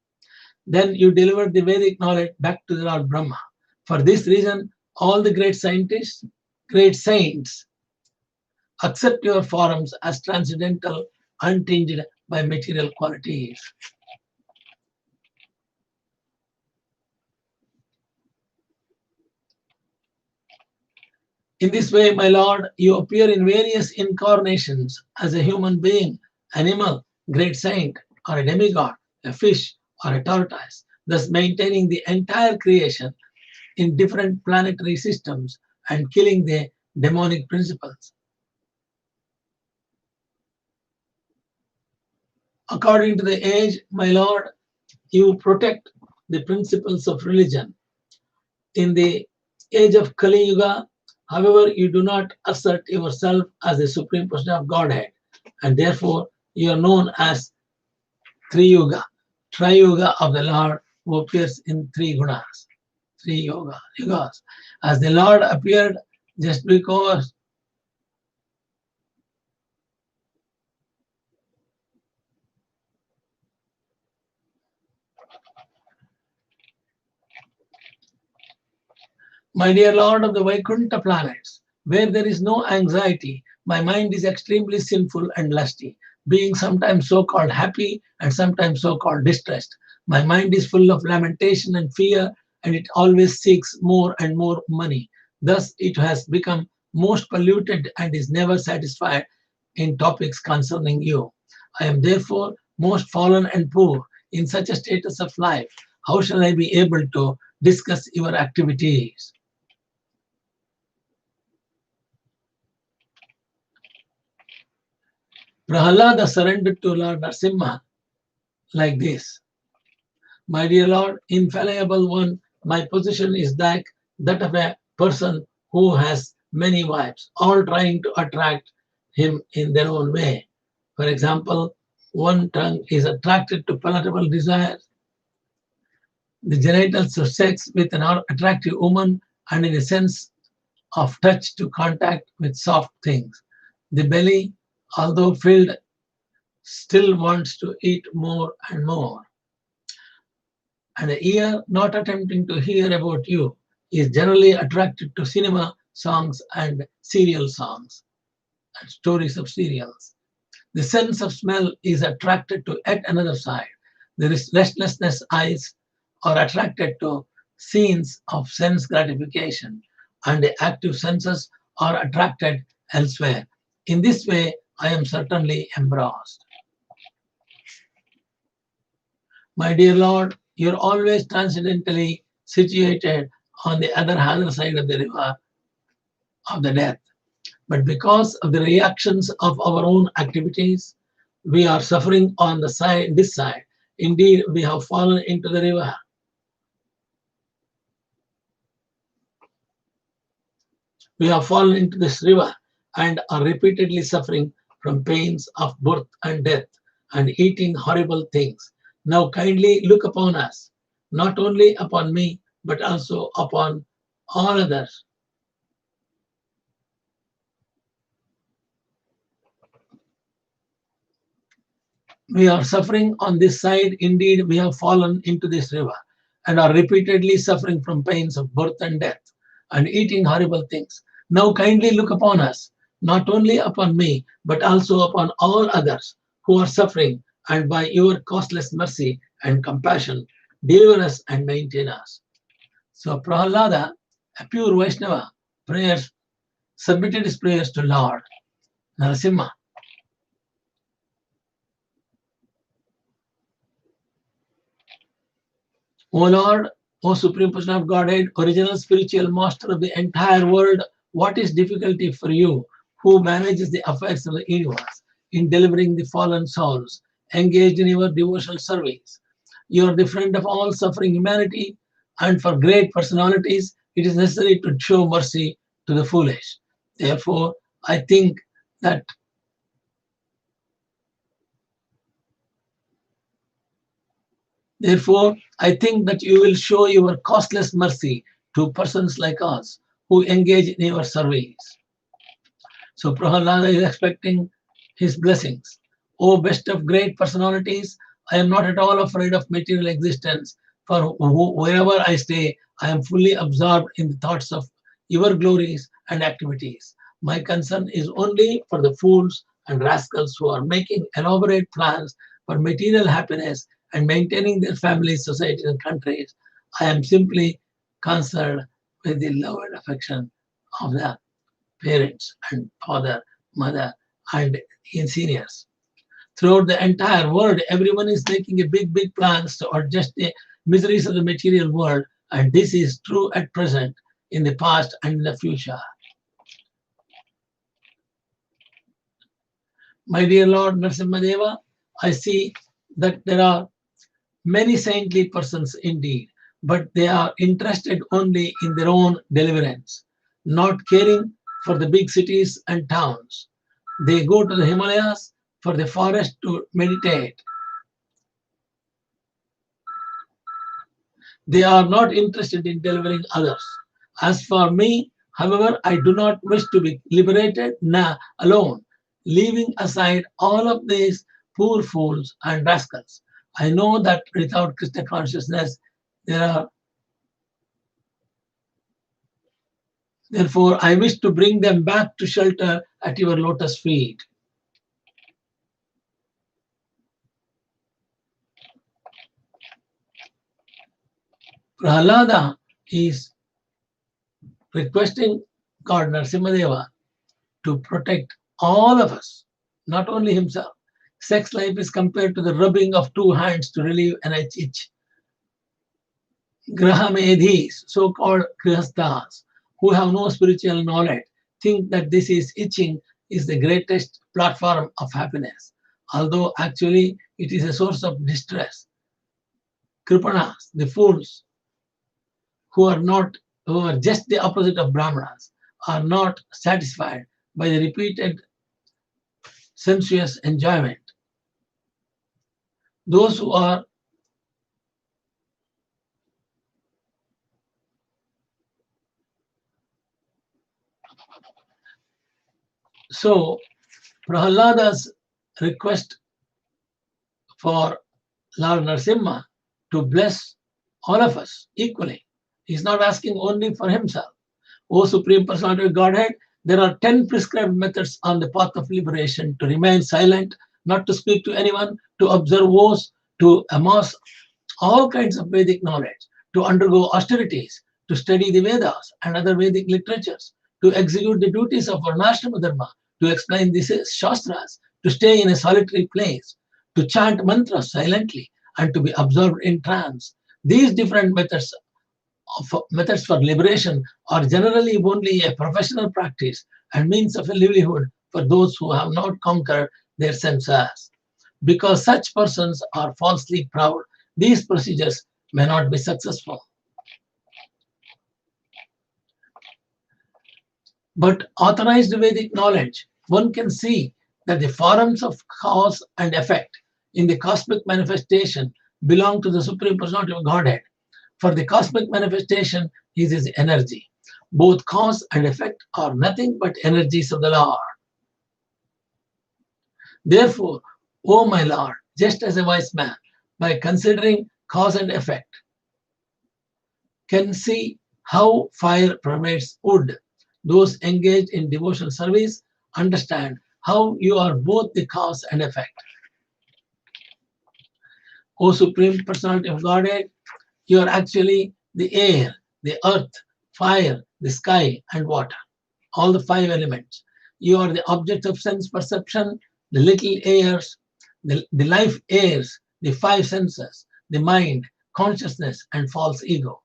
Then you delivered the Vedic knowledge back to the Lord Brahma. For this reason, all the great scientists, great saints, accept your forms as transcendental, untinged by material qualities. In this way, my Lord, you appear in various incarnations as a human being, animal, great saint, or a demigod, a fish, or a tortoise, thus maintaining the entire creation in different planetary systems and killing the demonic principles. According to the age, my Lord, you protect the principles of religion. In the age of Kali Yuga, however, you do not assert yourself as the Supreme Person of Godhead, and therefore you are known as Triyuga of the Lord, who appears in three gunas, yugas. As the Lord appeared just because my dear Lord of the Vaikuntha planets, where there is no anxiety, my mind is extremely sinful and lusty. being sometimes so-called happy and sometimes so-called distressed. My mind is full of lamentation and fear, and it always seeks more and more money. Thus, it has become most polluted and is never satisfied in topics concerning you. I am therefore most fallen and poor in such a status of life. How shall I be able to discuss your activities? Prahalada surrendered to Lord Narasimha like this. My dear Lord, infallible one, my position is like that of a person who has many wives, all trying to attract him in their own way. For example, one tongue is attracted to palatable desires, the genitals of sex with an attractive woman, and in a sense of touch to contact with soft things. The belly, although filled, still wants to eat more and more. And the ear, not attempting to hear about you, is generally attracted to cinema songs and serial songs and stories of serials. The sense of smell is attracted to yet another side. The restlessness eyes are attracted to scenes of sense gratification, and the active senses are attracted elsewhere. In this way, I am certainly embarrassed. My dear Lord, you're always transcendentally situated on the other side of the river of the death. But because of the reactions of our own activities, we are suffering on the side, this side. Indeed, we have fallen into the river. We have fallen into this river and are repeatedly suffering from pains of birth and death and eating horrible things. Now kindly look upon us, not only upon me, but also upon all others. We are suffering on this side. Indeed, we have fallen into this river and are repeatedly suffering from pains of birth and death and eating horrible things. Now kindly look upon us, not only upon me, but also upon all others who are suffering, and by your costless mercy and compassion, deliver us and maintain us. So Prahlada, a pure Vaishnava, prayers, submitted his prayers to Lord Narasimha. O Lord, O Supreme Person of Godhead, original spiritual master of the entire world, what is difficulty for you, who manages the affairs of the universe, in delivering the fallen souls engaged in your devotional service? You are the friend of all suffering humanity, and for great personalities, it is necessary to show mercy to the foolish. Therefore, I think that Therefore, I think that you will show your costless mercy to persons like us who engage in your service. So Prahalada is expecting his blessings. O best of great personalities, I am not at all afraid of material existence, for wherever I stay, I am fully absorbed in the thoughts of your glories and activities. My concern is only for the fools and rascals who are making elaborate plans for material happiness and maintaining their families, societies, and countries. I am simply concerned with the love and affection of the parents and father, mother, and in seniors. Throughout the entire world, everyone is making a big plans to adjust the miseries of the material world, and this is true at present, in the past, and in the future. My dear Lord Narasimha Deva, I see that there are many saintly persons indeed, but they are interested only in their own deliverance, not caring for the big cities and towns. They go to the Himalayas for the forest to meditate. They are not interested in delivering others. As for me, however, I do not wish to be liberated alone, leaving aside all of these poor fools and rascals. I know that without Krishna consciousness, there are Therefore, I wish to bring them back to shelter at your lotus feet. Prahlada is requesting God Narasimha to protect all of us, not only himself. Sex life is compared to the rubbing of two hands to relieve an itch. Grahamedhis, so-called grihasthas, who have no spiritual knowledge, think that this is itching is the greatest platform of happiness, although actually it is a source of distress. Kripanas, the fools, who are just the opposite of Brahmanas, are not satisfied by the repeated sensuous enjoyment. Those who are so Prahlada's request for Lord Narasimha to bless all of us equally. He's not asking only for himself. O Supreme Personality of Godhead, there are 10 prescribed methods on the path of liberation: to remain silent, not to speak to anyone, to observe vows, to amass all kinds of Vedic knowledge, to undergo austerities, to study the Vedas and other Vedic literatures, to execute the duties of Varnashrama Dharma, to explain the Shastras, to stay in a solitary place, to chant mantras silently, and to be absorbed in trance. These different methods for liberation are generally only a professional practice and means of a livelihood for those who have not conquered their senses. Because such persons are falsely proud, these procedures may not be successful. But authorized Vedic knowledge, one can see that the forms of cause and effect in the cosmic manifestation belong to the Supreme Personality of Godhead. For the cosmic manifestation is his energy. Both cause and effect are nothing but energies of the Lord. Therefore, O my Lord, just as a wise man, by considering cause and effect, can see how fire permeates wood, those engaged in devotional service understand how you are both the cause and effect. O Supreme Personality of Godhead, you are actually the air, the earth, fire, the sky, and water, all the 5 elements. You are the object of sense perception, the little airs, the life airs, the 5 senses, the mind, consciousness, and false ego.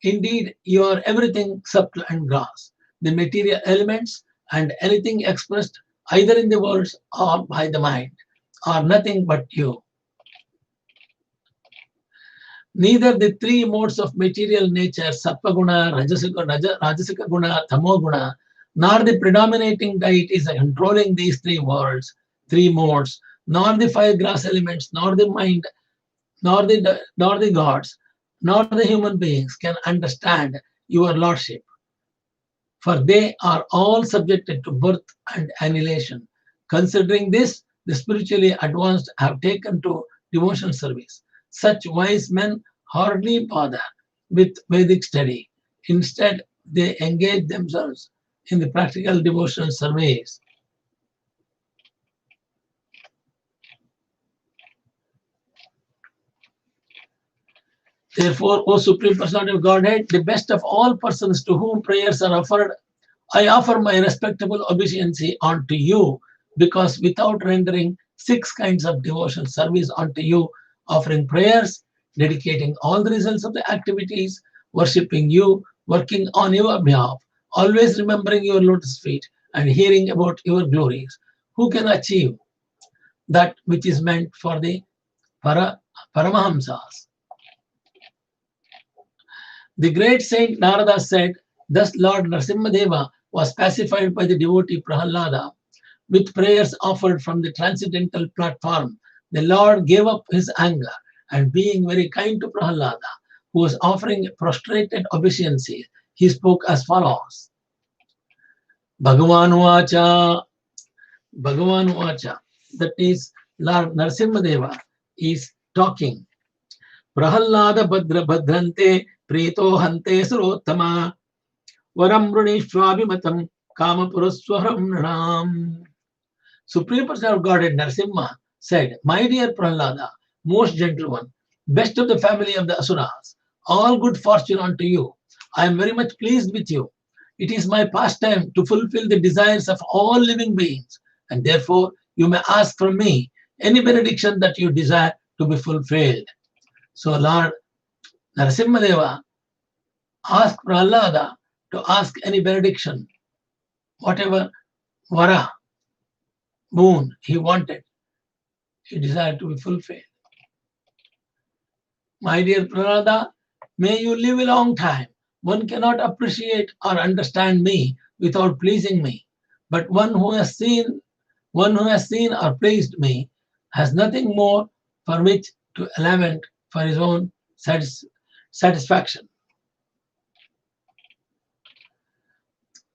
Indeed, you are everything subtle and gross, the material elements, and anything expressed either in the words or by the mind are nothing but you. Neither the 3 modes of material nature, sattva guna, rajasika guna, tamo guna, nor the predominating deities controlling these 3 worlds, 3 modes, nor the 5 gross elements, nor the mind, nor the gods, nor the human beings can understand your lordship. For they are all subjected to birth and annihilation. Considering this, the spiritually advanced have taken to devotional service. Such wise men hardly bother with Vedic study. Instead, they engage themselves in the practical devotional service. Therefore, O Supreme Personality of Godhead, the best of all persons to whom prayers are offered, I offer my respectable obeisance unto you, because without rendering 6 kinds of devotional service unto you, offering prayers, dedicating all the results of the activities, worshipping you, working on your behalf, always remembering your lotus feet, and hearing about your glories, who can achieve that which is meant for the Paramahamsas? The great Saint Narada said, thus Lord Narasimha was pacified by the devotee Prahalada. With prayers offered from the transcendental platform, the Lord gave up his anger, and being very kind to Prahalada, who was offering prostrated obeisance, he spoke as follows. Bhagavan Vacha, that is Lord Narasimha is talking. Prahalada Bhadra Bhadrante Prito Hante Surottama Varam Runishwabimatam Kama Puraswaram Nanam. Supreme Personality of Godhead Narasimha said, my dear Prahlada, most gentle one, best of the family of the Asuras, all good fortune unto you. I am very much pleased with you. It is my pastime to fulfill the desires of all living beings, and therefore you may ask from me any benediction that you desire to be fulfilled. So Lord Narasimha asked Prahlada to ask any benediction, whatever vara, boon he wanted, he desired to be fulfilled. My dear Prahlada, may you live a long time. One cannot appreciate or understand me without pleasing me. But one who has seen or praised me has nothing more for which to lament for his own satisfaction.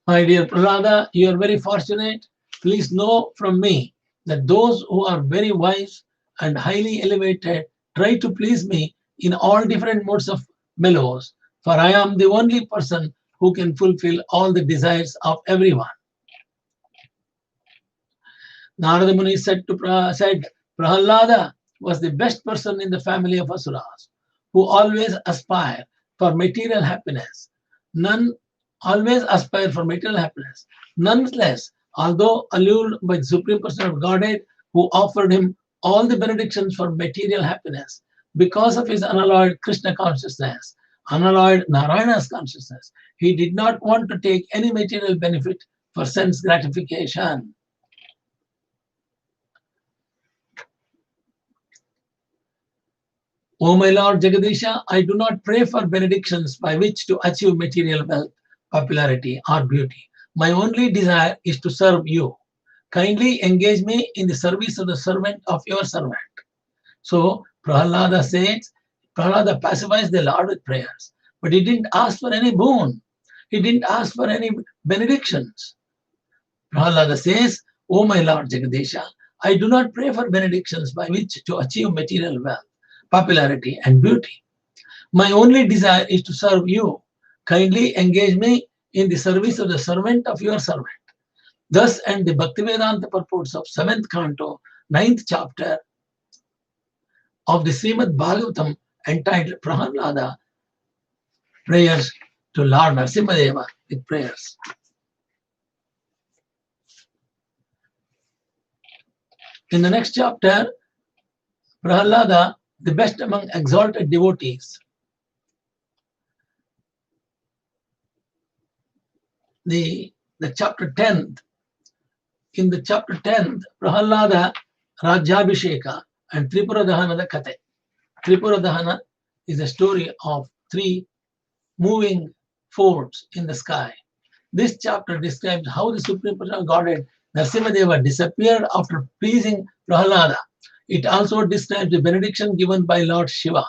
My dear Prahlada, you are very fortunate. Please know from me that those who are very wise and highly elevated try to please me in all different modes of mellows, for I am the only person who can fulfill all the desires of everyone. Narada Muni said, Prahalada was the best person in the family of Asuras, who always aspire for material happiness. Always aspire for material happiness. Nonetheless, although allured by the Supreme Person of Godhead, who offered him all the benedictions for material happiness, because of his unalloyed Krishna consciousness, unalloyed Narayana's consciousness, he did not want to take any material benefit for sense gratification. O my Lord Jagadisha, I do not pray for benedictions by which to achieve material wealth, popularity, or beauty. My only desire is to serve you. Kindly engage me in the service of the servant of your servant. So Prahlada pacifies the Lord with prayers, but he didn't ask for any boon. He didn't ask for any benedictions. Prahlada says, O my Lord Jagadisha, I do not pray for benedictions by which to achieve material wealth, popularity, and beauty. My only desire is to serve you. Kindly engage me in the service of the servant of your servant. Thus end the Bhaktivedanta purports of 7th canto, 9th chapter of the Srimad Bhagavatam, entitled Prahalada, prayers to Lord Narasimha with prayers. In the next chapter, Prahlada, the best among exalted devotees, the chapter 10th, in the chapter 10th, Prahalada Rajyabhisheka and Tripura Dahana Kate. Tripura Dahana is a story of 3 moving forts in the sky. This chapter describes how the Supreme Personal Godhead Narasimha disappeared after pleasing Prahlada. It also describes the benediction given by Lord Shiva.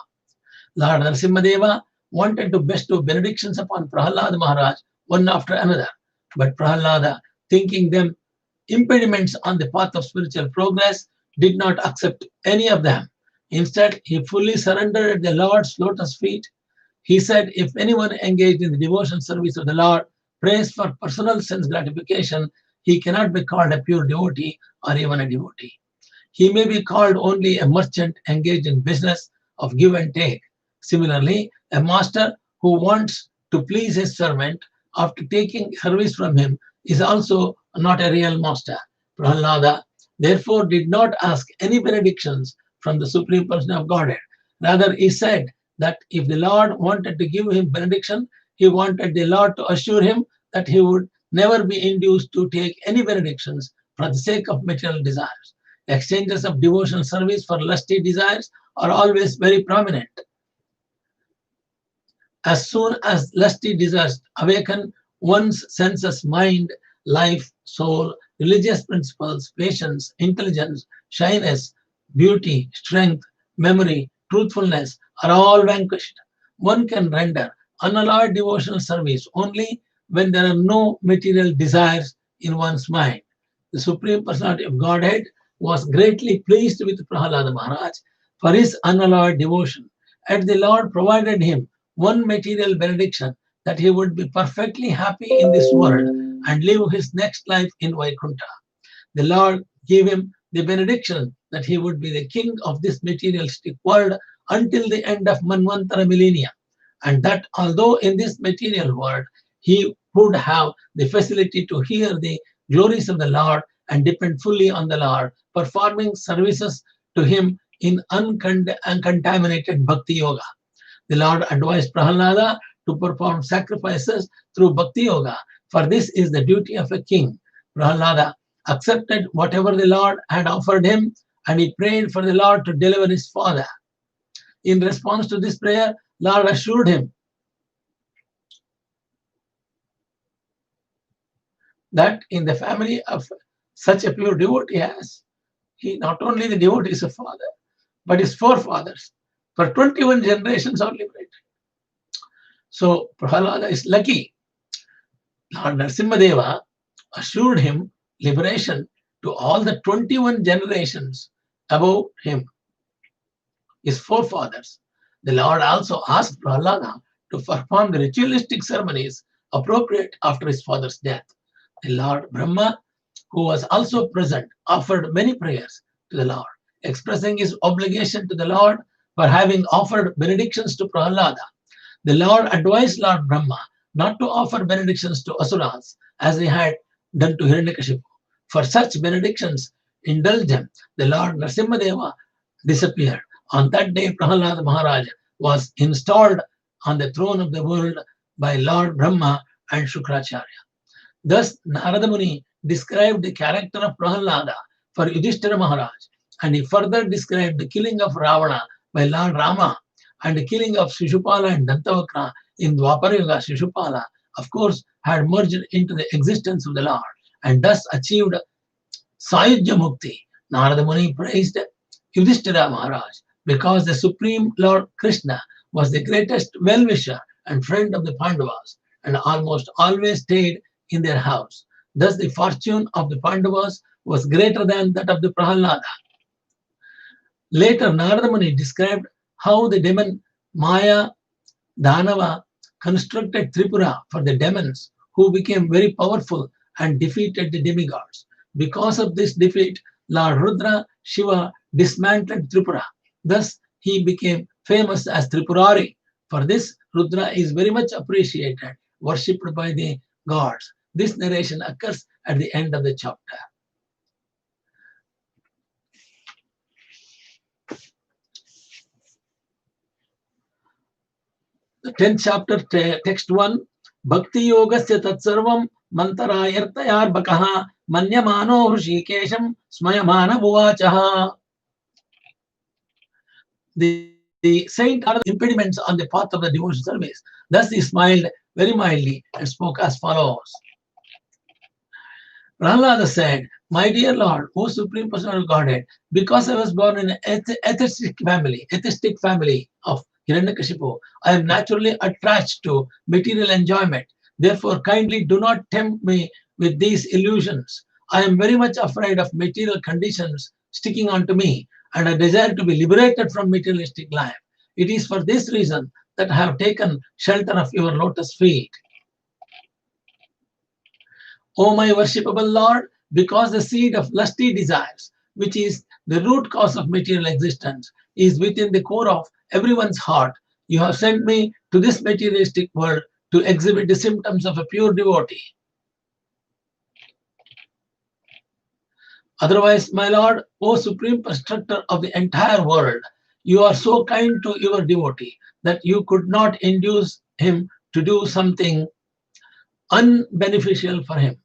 Lord Narasimha wanted to bestow benedictions upon Prahlada Maharaj one after another, but Prahlada, thinking them impediments on the path of spiritual progress, did not accept any of them. Instead, he fully surrendered at the Lord's lotus feet. He said, if anyone engaged in the devotion service of the Lord prays for personal sense gratification, he cannot be called a pure devotee or even a devotee. He may be called only a merchant engaged in business of give and take. Similarly, a master who wants to please his servant after taking service from him is also not a real master. Prahlada therefore did not ask any benedictions from the Supreme Person of Godhead. Rather, he said that if the Lord wanted to give him benediction, he wanted the Lord to assure him that he would never be induced to take any benedictions for the sake of material desires. Exchanges of devotional service for lusty desires are always very prominent. As soon as lusty desires awaken one's senses, mind, life, soul, religious principles, patience, intelligence, shyness, beauty, strength, memory, truthfulness are all vanquished. One can render unalloyed devotional service only when there are no material desires in one's mind. The Supreme Personality of Godhead was greatly pleased with Prahlada Maharaj for his unalloyed devotion, and the Lord provided him one material benediction, that he would be perfectly happy in this world and live his next life in Vaikuntha. The Lord gave him the benediction that he would be the king of this materialistic world until the end of Manvantara millennia, and that although in this material world he would have the facility to hear the glories of the Lord and depend fully on the Lord, performing services to him in uncontaminated bhakti yoga. The Lord advised Prahlada to perform sacrifices through bhakti yoga, for this is the duty of a king. Prahlada accepted whatever the Lord had offered him, and he prayed for the Lord to deliver his father. In response to this prayer, Lord assured him that in the family of such a pure devotee as he, not only the devotee is a father, but his forefathers for 21 generations are liberated. So Prahalada is lucky. Lord Narasimha Deva assured him liberation to all the 21 generations above him, his forefathers. The Lord also asked Prahlada to perform the ritualistic ceremonies appropriate after his father's death. The Lord Brahma, who was also present, offered many prayers to the Lord, expressing his obligation to the Lord for having offered benedictions to Prahlada. The Lord advised Lord Brahma not to offer benedictions to asuras as he had done to Hiranyaka. For such benedictions indulged him, the Lord Narasimha Deva disappeared. On that day, Prahalad Maharaj was installed on the throne of the world by Lord Brahma and Shukracharya. Thus, Narada Muni described the character of Prahlada for Yudhishthira Maharaj, and he further described the killing of Ravana by Lord Rama and the killing of Shishupala and Dantavakra in Dwapara Yuga. Shishupala, of course, had merged into the existence of the Lord and thus achieved Sayujya Mukti. Narada Muni praised Yudhishthira Maharaj because the Supreme Lord Krishna was the greatest well-wisher and friend of the Pandavas and almost always stayed in their house. Thus, the fortune of the Pandavas was greater than that of the Prahalada. Later, Narada Muni described how the demon Maya Dhanava constructed Tripura for the demons, who became very powerful and defeated the demigods. Because of this defeat, Lord Rudra Shiva dismantled Tripura. Thus, he became famous as Tripurari. For this, Rudra is very much appreciated, worshipped by the gods. This narration occurs at the end of the chapter. The 10th chapter, text 1. Bhakti yogasya tatsarvam mantarayartayar bakaha manyamano hrishikesham smayamana buvachaha. The saint are the impediments on the path of the devotional service. Thus he smiled very mildly and spoke as follows. Prahlada said, "My dear Lord, O Supreme Personality of Godhead, because I was born in an atheistic family of Hiranyakashipu, I am naturally attached to material enjoyment. Therefore, kindly do not tempt me with these illusions. I am very much afraid of material conditions sticking onto me, and I desire to be liberated from materialistic life. It is for this reason that I have taken shelter of your lotus feet. O my worshipable Lord, because the seed of lusty desires, which is the root cause of material existence, is within the core of everyone's heart, you have sent me to this materialistic world to exhibit the symptoms of a pure devotee. Otherwise, my Lord, O Supreme Constructor of the entire world, you are so kind to your devotee that you could not induce him to do something unbeneficial for him.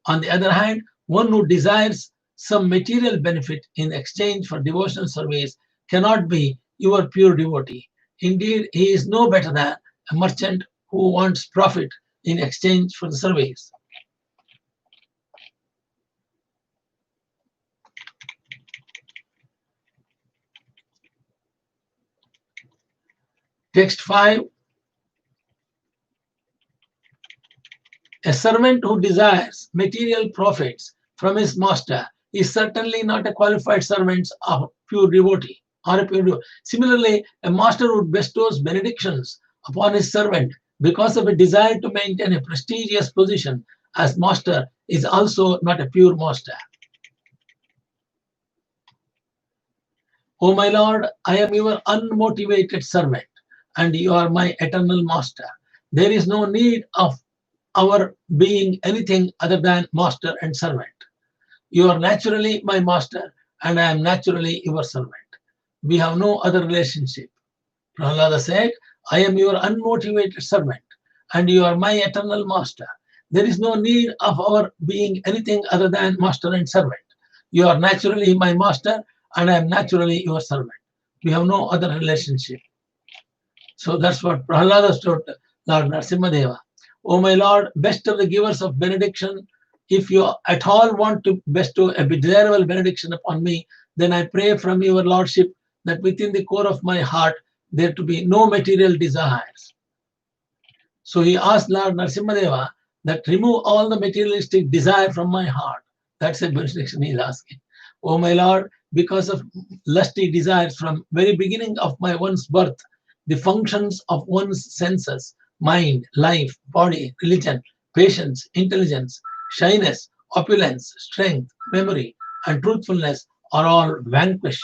On the other hand, one who desires some material benefit in exchange for devotional service cannot be your pure devotee. Indeed, he is no better than a merchant who wants profit in exchange for the service. Text 5. A servant who desires material profits from his master is certainly not a qualified servant of pure devotee or a pure devotee. Similarly, a master who bestows benedictions upon his servant because of a desire to maintain a prestigious position as master is also not a pure master. O my Lord, I am your unmotivated servant. and you are my eternal master. There is no need of our being anything other than master and servant. You are naturally my master, and I am naturally your servant. We have no other relationship. Prahlada said, I am your unmotivated servant, and you are my eternal master. There is no need of our being anything other than master and servant. You are naturally my master, and I am naturally your servant. We have no other relationship. So that's what Prahlada told Lord Narasimha Deva. O my Lord, best of the givers of benediction, if you at all want to bestow a desirable benediction upon me, then I pray from your Lordship that within the core of my heart there to be no material desires. So he asked Lord Narasimha Deva that remove all the materialistic desire from my heart. That's a benediction he is asking. O my Lord, because of lusty desires from very beginning of my one's birth, the functions of one's senses, mind, life, body, religion, patience, intelligence, shyness, opulence, strength, memory, and truthfulness are all vanquished.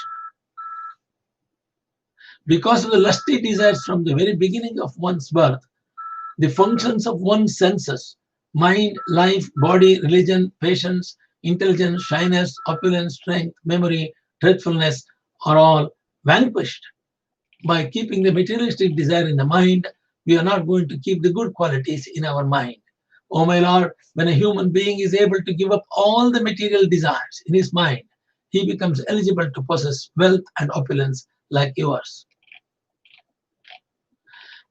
Because of the lusty desires from the very beginning of one's birth, the functions of one's senses, mind, life, body, religion, patience, intelligence, shyness, opulence, strength, memory, truthfulness are all vanquished. By keeping the materialistic desire in the mind, we are not going to keep the good qualities in our mind. Oh my Lord, when a human being is able to give up all the material desires in his mind, he becomes eligible to possess wealth and opulence like yours.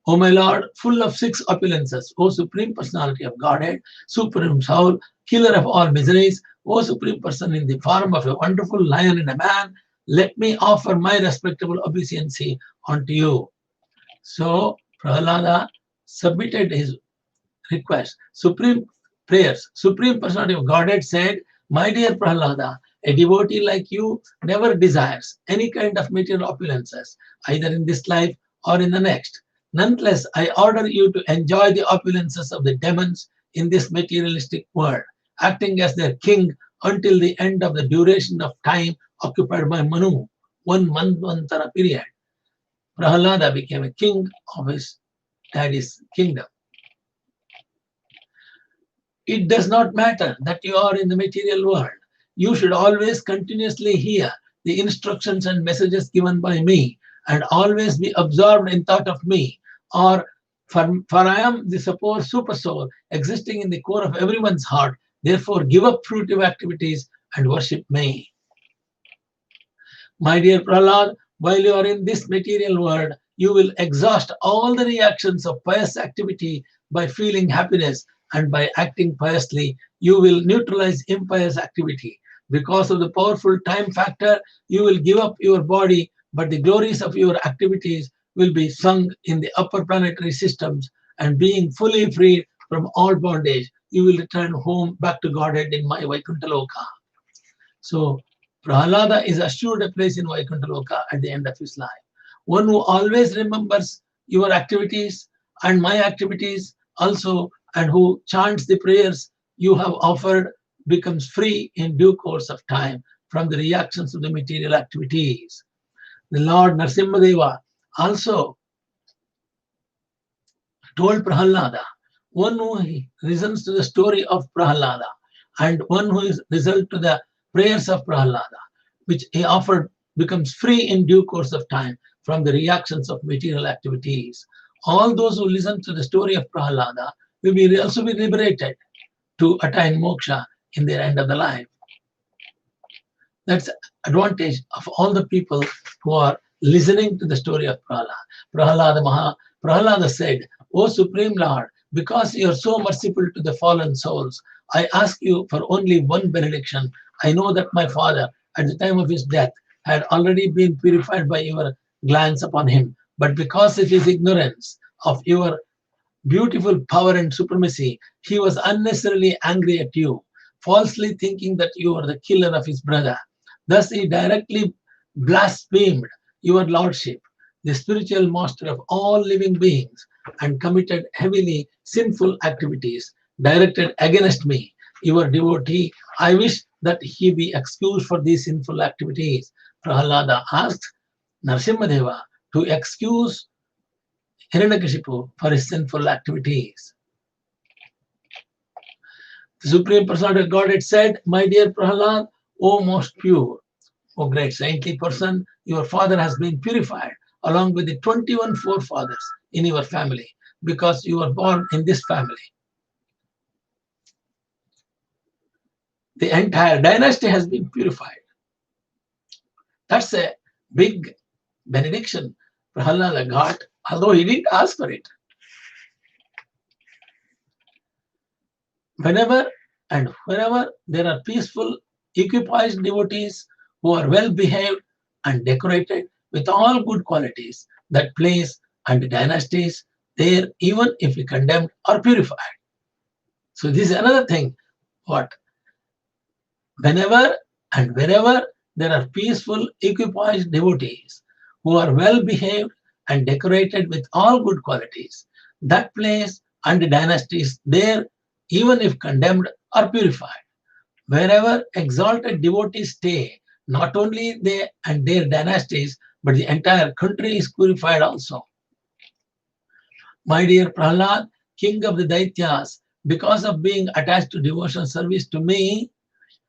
O my Lord, full of six opulences, O Supreme Personality of Godhead, Supreme Soul, Killer of all miseries, O Supreme Person in the form of a wonderful lion and a man, let me offer my respectable obeisancy unto you. So Prahlada submitted his request. Supreme prayers. Supreme Personality of Godhead said, my dear Prahlada, a devotee like you never desires any kind of material opulences, either in this life or in the next. Nonetheless, I order you to enjoy the opulences of the demons in this materialistic world, acting as their king until the end of the duration of time occupied by Manu, 1 manvantara period. Prahlada became a king of his daddy's kingdom. It does not matter that you are in the material world. You should always continuously hear the instructions and messages given by me, and always be absorbed in thought of me. Or for I am the supposed super soul existing in the core of everyone's heart. Therefore, give up fruitive activities and worship me. My dear Prahlad, while you are in this material world, you will exhaust all the reactions of pious activity by feeling happiness, and by acting piously, you will neutralize impious activity. Because of the powerful time factor, you will give up your body, but the glories of your activities will be sung in the upper planetary systems, and being fully freed from all bondage, you will return home back to Godhead in my Vaikuntha Loka. So Prahlada is assured a place in Vaikuntha Loka at the end of his life. One who always remembers your activities and my activities also, and who chants the prayers you have offered, becomes free in due course of time from the reactions of the material activities. The Lord Narasimha Deva also told Prahlada, one who listens to the story of Prahlada and one who is result to the prayers of Prahlada, which he offered, becomes free in due course of time from the reactions of material activities. All those who listen to the story of Prahlada will also be liberated to attain moksha in their end of the life. That's the advantage of all the people who are listening to the story of Prahlada. Prahlada said, O Supreme Lord, because you are so merciful to the fallen souls, I ask you for only one benediction. I know that my father, at the time of his death, had already been purified by your glance upon him. But because of his ignorance of your beautiful power and supremacy, he was unnecessarily angry at you, falsely thinking that you were the killer of his brother. Thus he directly blasphemed your lordship, the spiritual master of all living beings, and committed heavily sinful activities directed against me, your devotee. I wish that he be excused for these sinful activities. Prahlada asked Narasimha Deva to excuse Hiranyakashipu for his sinful activities. The Supreme Personality of Godhead said, "My dear Prahalad, O most pure, O great saintly person, your father has been purified along with the 21 forefathers in your family because you were born in this family. The entire dynasty has been purified." That's a big benediction Prahlada got, although he didn't ask for it. Whenever and wherever there are peaceful, equipoised devotees who are well behaved and decorated with all good qualities, that place and dynasties there, even if condemned, are purified. So this is another thing. What? Whenever and wherever there are peaceful, equipoised devotees who are well behaved and decorated with all good qualities, that place and dynasties there, even if condemned, are purified. Wherever exalted devotees stay, not only they and their dynasties, but the entire country is purified also. My dear Prahlad, king of the Daityas, because of being attached to devotional service to me,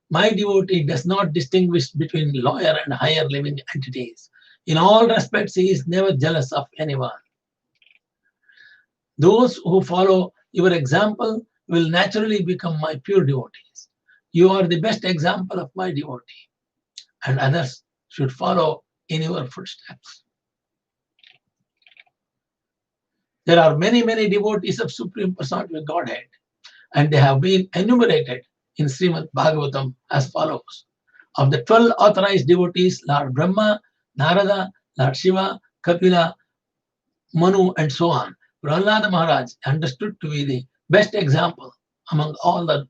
my devotee does not distinguish between lower and higher living entities. In all respects, he is never jealous of anyone. Those who follow your example will naturally become my pure devotees. You are the best example of my devotee, and others should follow in your footsteps. There are many, many devotees of Supreme Personality of Godhead, and they have been enumerated in Srimad Bhagavatam as follows. Of the 12 authorized devotees, Lord Brahma, Narada, Lord Shiva, Kapila, Manu, and so on, Prahlada Maharaj understood to be the best example among all the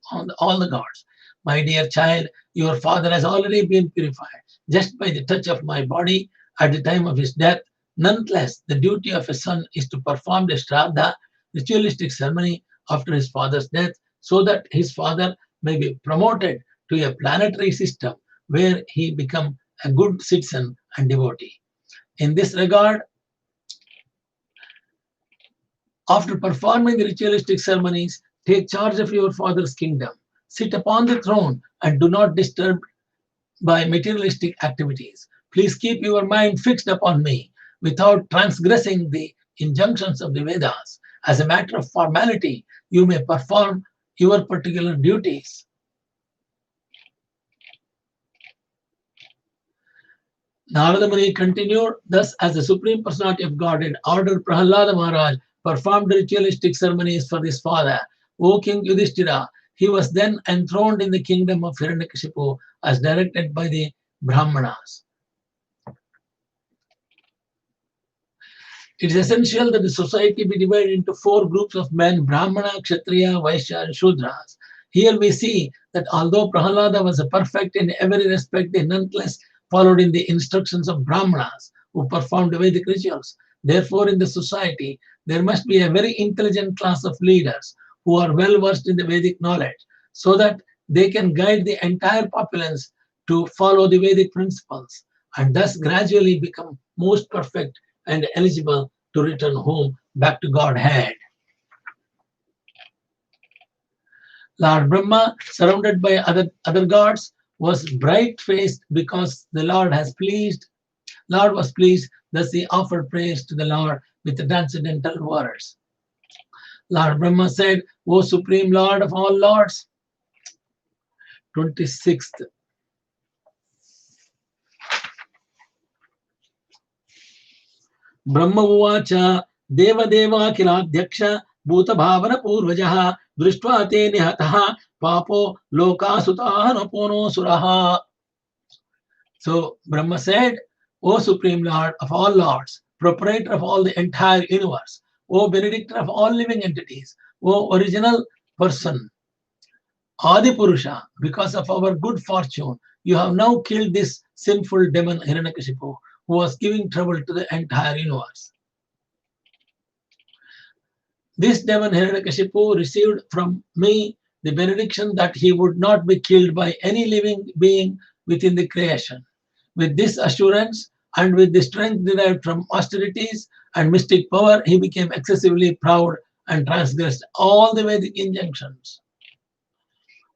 gods. My dear child, your father has already been purified just by the touch of my body at the time of his death. Nonetheless, the duty of a son is to perform the Shraddha, ritualistic ceremony after his father's death, so that his father may be promoted to a planetary system where he become a good citizen and devotee. In this regard, after performing the ritualistic ceremonies, take charge of your father's kingdom. Sit upon the throne and do not disturb by materialistic activities. Please keep your mind fixed upon me without transgressing the injunctions of the Vedas. As a matter of formality, you may perform your particular duties. Narada Muni continued, thus as the Supreme Personality of Godhead ordered Prahlada Maharaj performed ritualistic ceremonies for his father, O King Yudhishthira, he was then enthroned in the kingdom of Hiranyakashipu as directed by the Brahmanas. It is essential that the society be divided into 4 groups of men, Brahmana, Kshatriya, Vaishya, and Shudras. Here we see that although Prahlada was a perfect in every respect, they nonetheless followed in the instructions of Brahmanas who performed Vedic rituals. Therefore, in the society, there must be a very intelligent class of leaders who are well versed in the Vedic knowledge so that they can guide the entire populace to follow the Vedic principles and thus gradually become most perfect and eligible to return home back to Godhead. Lord Brahma, surrounded by other gods, was bright-faced because the Lord was pleased, thus he offered praise to the Lord with the transcendental words. Lord Brahma said, O Supreme Lord of all lords, 26th. Brahma uvacha Deva Deva Kiladyaksha Bhuta Bhavana Purvajaha Drishtva Te Nihataha Papo Lokasutaha Napono Suraha. So Brahma said, O Supreme Lord of all lords, proprietor of all the entire universe, O benedictor of all living entities, O original person, Adi Purusha, because of our good fortune, you have now killed this sinful demon Hiranyakashipu, who was giving trouble to the entire universe. This demon Hiranyakashipu received from me the benediction that he would not be killed by any living being within the creation. With this assurance and with the strength derived from austerities and mystic power, he became excessively proud and transgressed all the Vedic injunctions.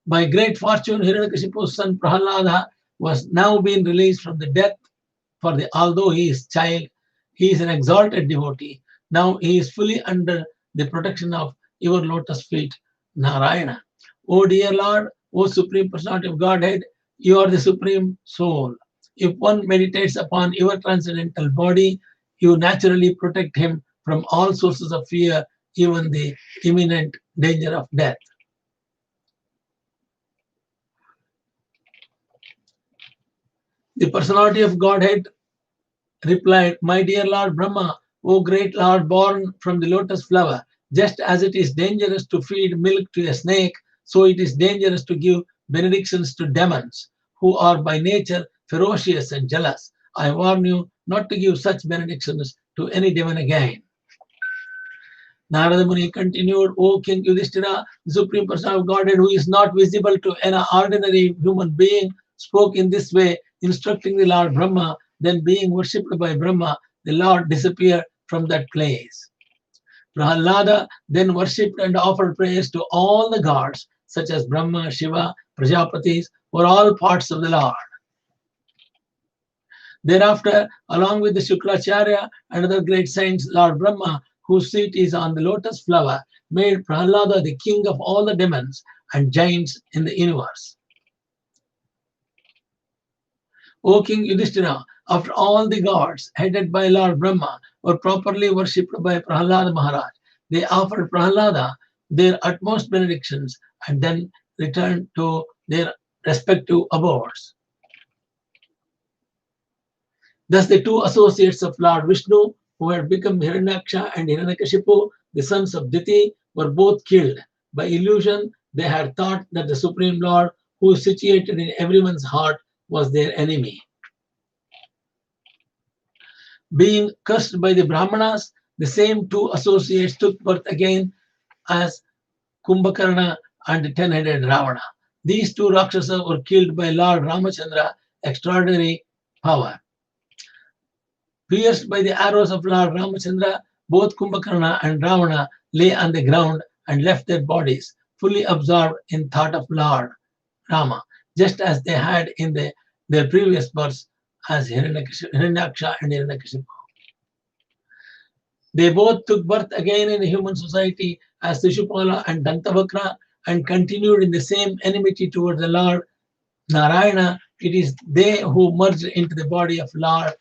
By great fortune, Hiranyakashipu's son Prahalada was now being released from the death. Although he is child, he is an exalted devotee. Now he is fully under the protection of your lotus feet, Narayana. O dear Lord, O Supreme Personality of Godhead, you are the Supreme Soul. If one meditates upon your transcendental body, you naturally protect him from all sources of fear, even the imminent danger of death. The Personality of Godhead replied, my dear Lord Brahma, O great Lord born from the lotus flower, just as it is dangerous to feed milk to a snake, so it is dangerous to give benedictions to demons, who are by nature ferocious and jealous. I warn you not to give such benedictions to any demon again. Narada Muni continued, O King Yudhishthira, the Supreme Personality of Godhead, who is not visible to an ordinary human being, spoke in this way, instructing the Lord Brahma. Then, being worshipped by Brahma, the Lord disappeared from that place. Prahlada then worshipped and offered prayers to all the gods, such as Brahma, Shiva, Prajapatis, who are all parts of the Lord. Thereafter, along with the Shukracharya and other great saints, Lord Brahma, whose seat is on the lotus flower, made Prahlada the king of all the demons and giants in the universe. O King Yudhishthira, after all the gods, headed by Lord Brahma, were properly worshipped by Prahalad Maharaj, they offered Prahalada their utmost benedictions and then returned to their respective abodes. Thus the two associates of Lord Vishnu, who had become Hiranyaksha and Hiranyakashipu, the sons of Diti, were both killed. By illusion, they had thought that the Supreme Lord, who is situated in everyone's heart, was their enemy. Being cursed by the Brahmanas, the same two associates took birth again as Kumbhakarna and the 10-headed Ravana. These two Rakshasas were killed by Lord Ramachandra, extraordinary power. Pierced by the arrows of Lord Ramachandra, both Kumbhakarna and Ravana lay on the ground and left their bodies, fully absorbed in thought of Lord Rama, just as they had in their previous births as Hiranyaksha and Hiranyakashipu. They both took birth again in the human society as Shishupala and Dantavakra and continued in the same enmity towards the Lord Narayana. It is they who merged into the body of Lord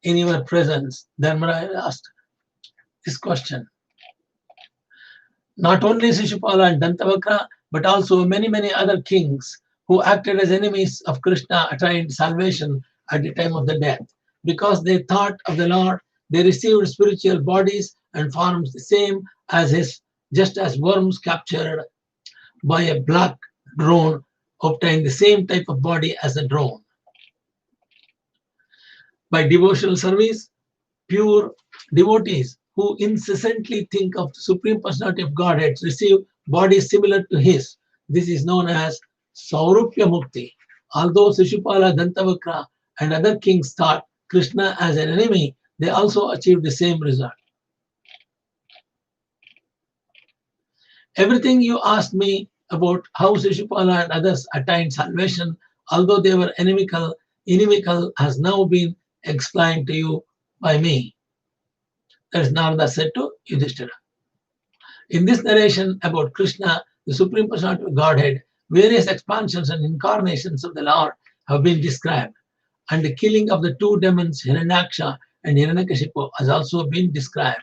in your presence. Dharmaraj asked this question. Not only Shishupala and Dantavakra, but also many other kings who acted as enemies of Krishna attained salvation at the time of the death. Because they thought of the Lord, they received spiritual bodies and forms the same as his, just as worms captured by a black drone obtain the same type of body as a drone. By devotional service, pure devotees who incessantly think of the Supreme Personality of Godhead receive bodies similar to his. This is known as Saurupya Mukti. Although Shishupala, Dantavakra, and other kings thought Krishna as an enemy, they also achieved the same result. Everything you asked me about how Shishupala and others attained salvation, although they were inimical, has now been explained to you by me. That is Narada said to Yudhishthira. In this narration about Krishna, the Supreme Personality of Godhead, various expansions and incarnations of the Lord have been described, and the killing of the two demons, Hiranyaksha and Hiranyakashipu, has also been described.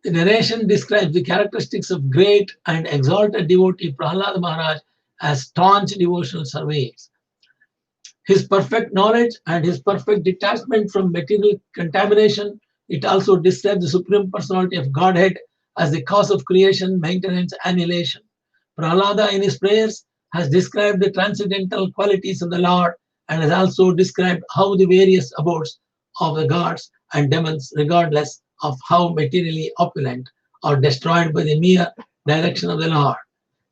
The narration describes the characteristics of great and exalted devotee Prahlada Maharaj as staunch devotional service. His perfect knowledge and his perfect detachment from material contamination. It also describes the Supreme Personality of Godhead as the cause of creation, maintenance, annihilation. Prahlada in his prayers has described the transcendental qualities of the Lord and has also described how the various abodes of the gods and demons, regardless of how materially opulent, are destroyed by the mere direction of the Lord.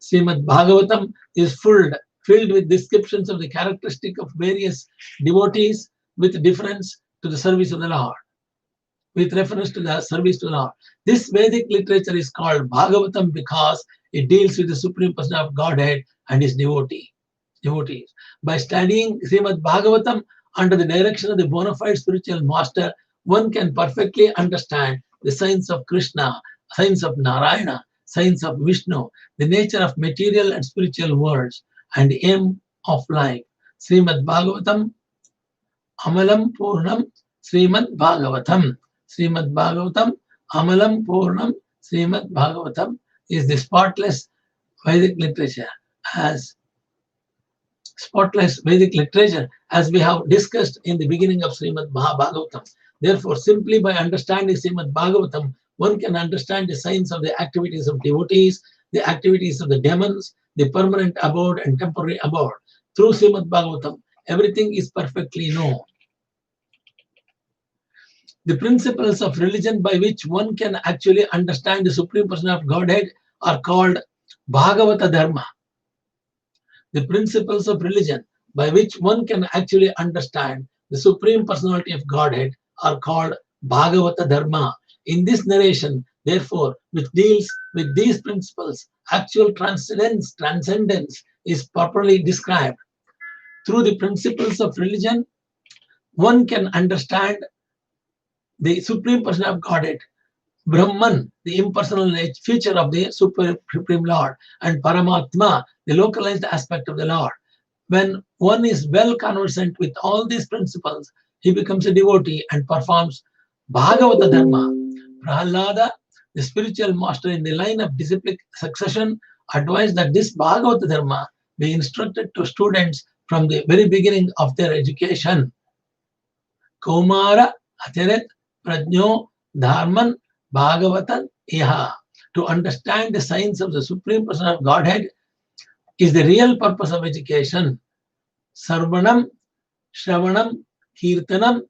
Srimad Bhagavatam is filled filled with descriptions of the characteristic of various devotees with difference to the service of the Lord, with reference to the service to the Lord. This Vedic literature is called Bhagavatam because it deals with the Supreme Person of Godhead and his devotees. By studying Srimad Bhagavatam under the direction of the bona fide spiritual master, one can perfectly understand the science of Krishna, science of Narayana, science of Vishnu, the nature of material and spiritual worlds, and the aim of life. Srimad Bhagavatam, Amalam Purnam, Srimad Bhagavatam. Srimad Bhagavatam, Amalam Purnam, Srimad Bhagavatam is the spotless Vedic literature as we have discussed in the beginning of Srimad Bhagavatam. Therefore, simply by understanding Srimad Bhagavatam, one can understand the science of the activities of devotees, the activities of the demons, the permanent abode and temporary abode. Through Srimad Bhagavatam, everything is perfectly known. The principles of religion by which one can actually understand the Supreme Person of Godhead are called Bhagavatha Dharma. The principles of religion by which one can actually understand the Supreme Personality of Godhead are called Bhagavatha Dharma. In this narration, therefore, which deals with these principles, actual transcendence is properly described. Through the principles of religion, one can understand the Supreme Person of Godhead, Brahman, the impersonal feature of the Supreme Lord, and Paramatma, the localized aspect of the Lord. When one is well conversant with all these principles, he becomes a devotee and performs Bhagavata Dharma. Prahalada, the spiritual master in the line of disciplic succession, advised that this Bhagavata Dharma be instructed to students from the very beginning of their education. Kaumara Ateret Prajno Dharman Bhagavatan Iha. To understand the science of the Supreme Person of Godhead is the real purpose of education. Sarvanam, Shravanam, Kirtanam,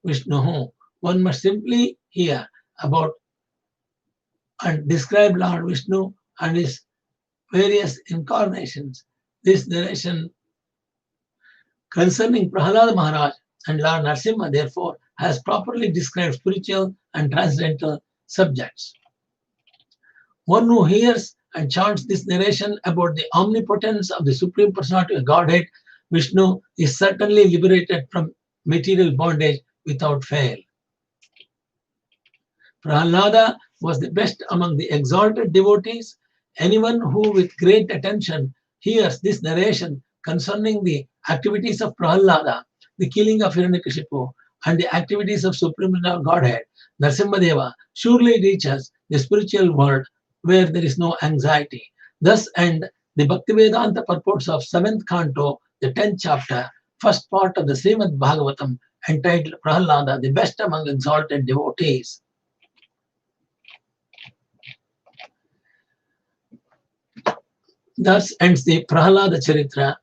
Vishnuhu. One must simply hear about and describe Lord Vishnu and his various incarnations. This narration concerning Prahlada Maharaj and Lord Narasimha, therefore, has properly described spiritual and transcendental subjects. One who hears and chants this narration about the omnipotence of the Supreme Personality of Godhead, Vishnu, is certainly liberated from material bondage without fail. Prahlada was the best among the exalted devotees. Anyone who with great attention hears this narration concerning the activities of Prahlada, the killing of Hiranyaka, and the activities of Supreme Godhead, Narasimha Deva, surely reaches the spiritual world where there is no anxiety. Thus end the Bhaktivedanta purports of 7th canto, the 10th chapter, first part of the Srimad Bhagavatam, entitled Prahlada, the best among exalted devotees. Thus ends the Prahalada Charitra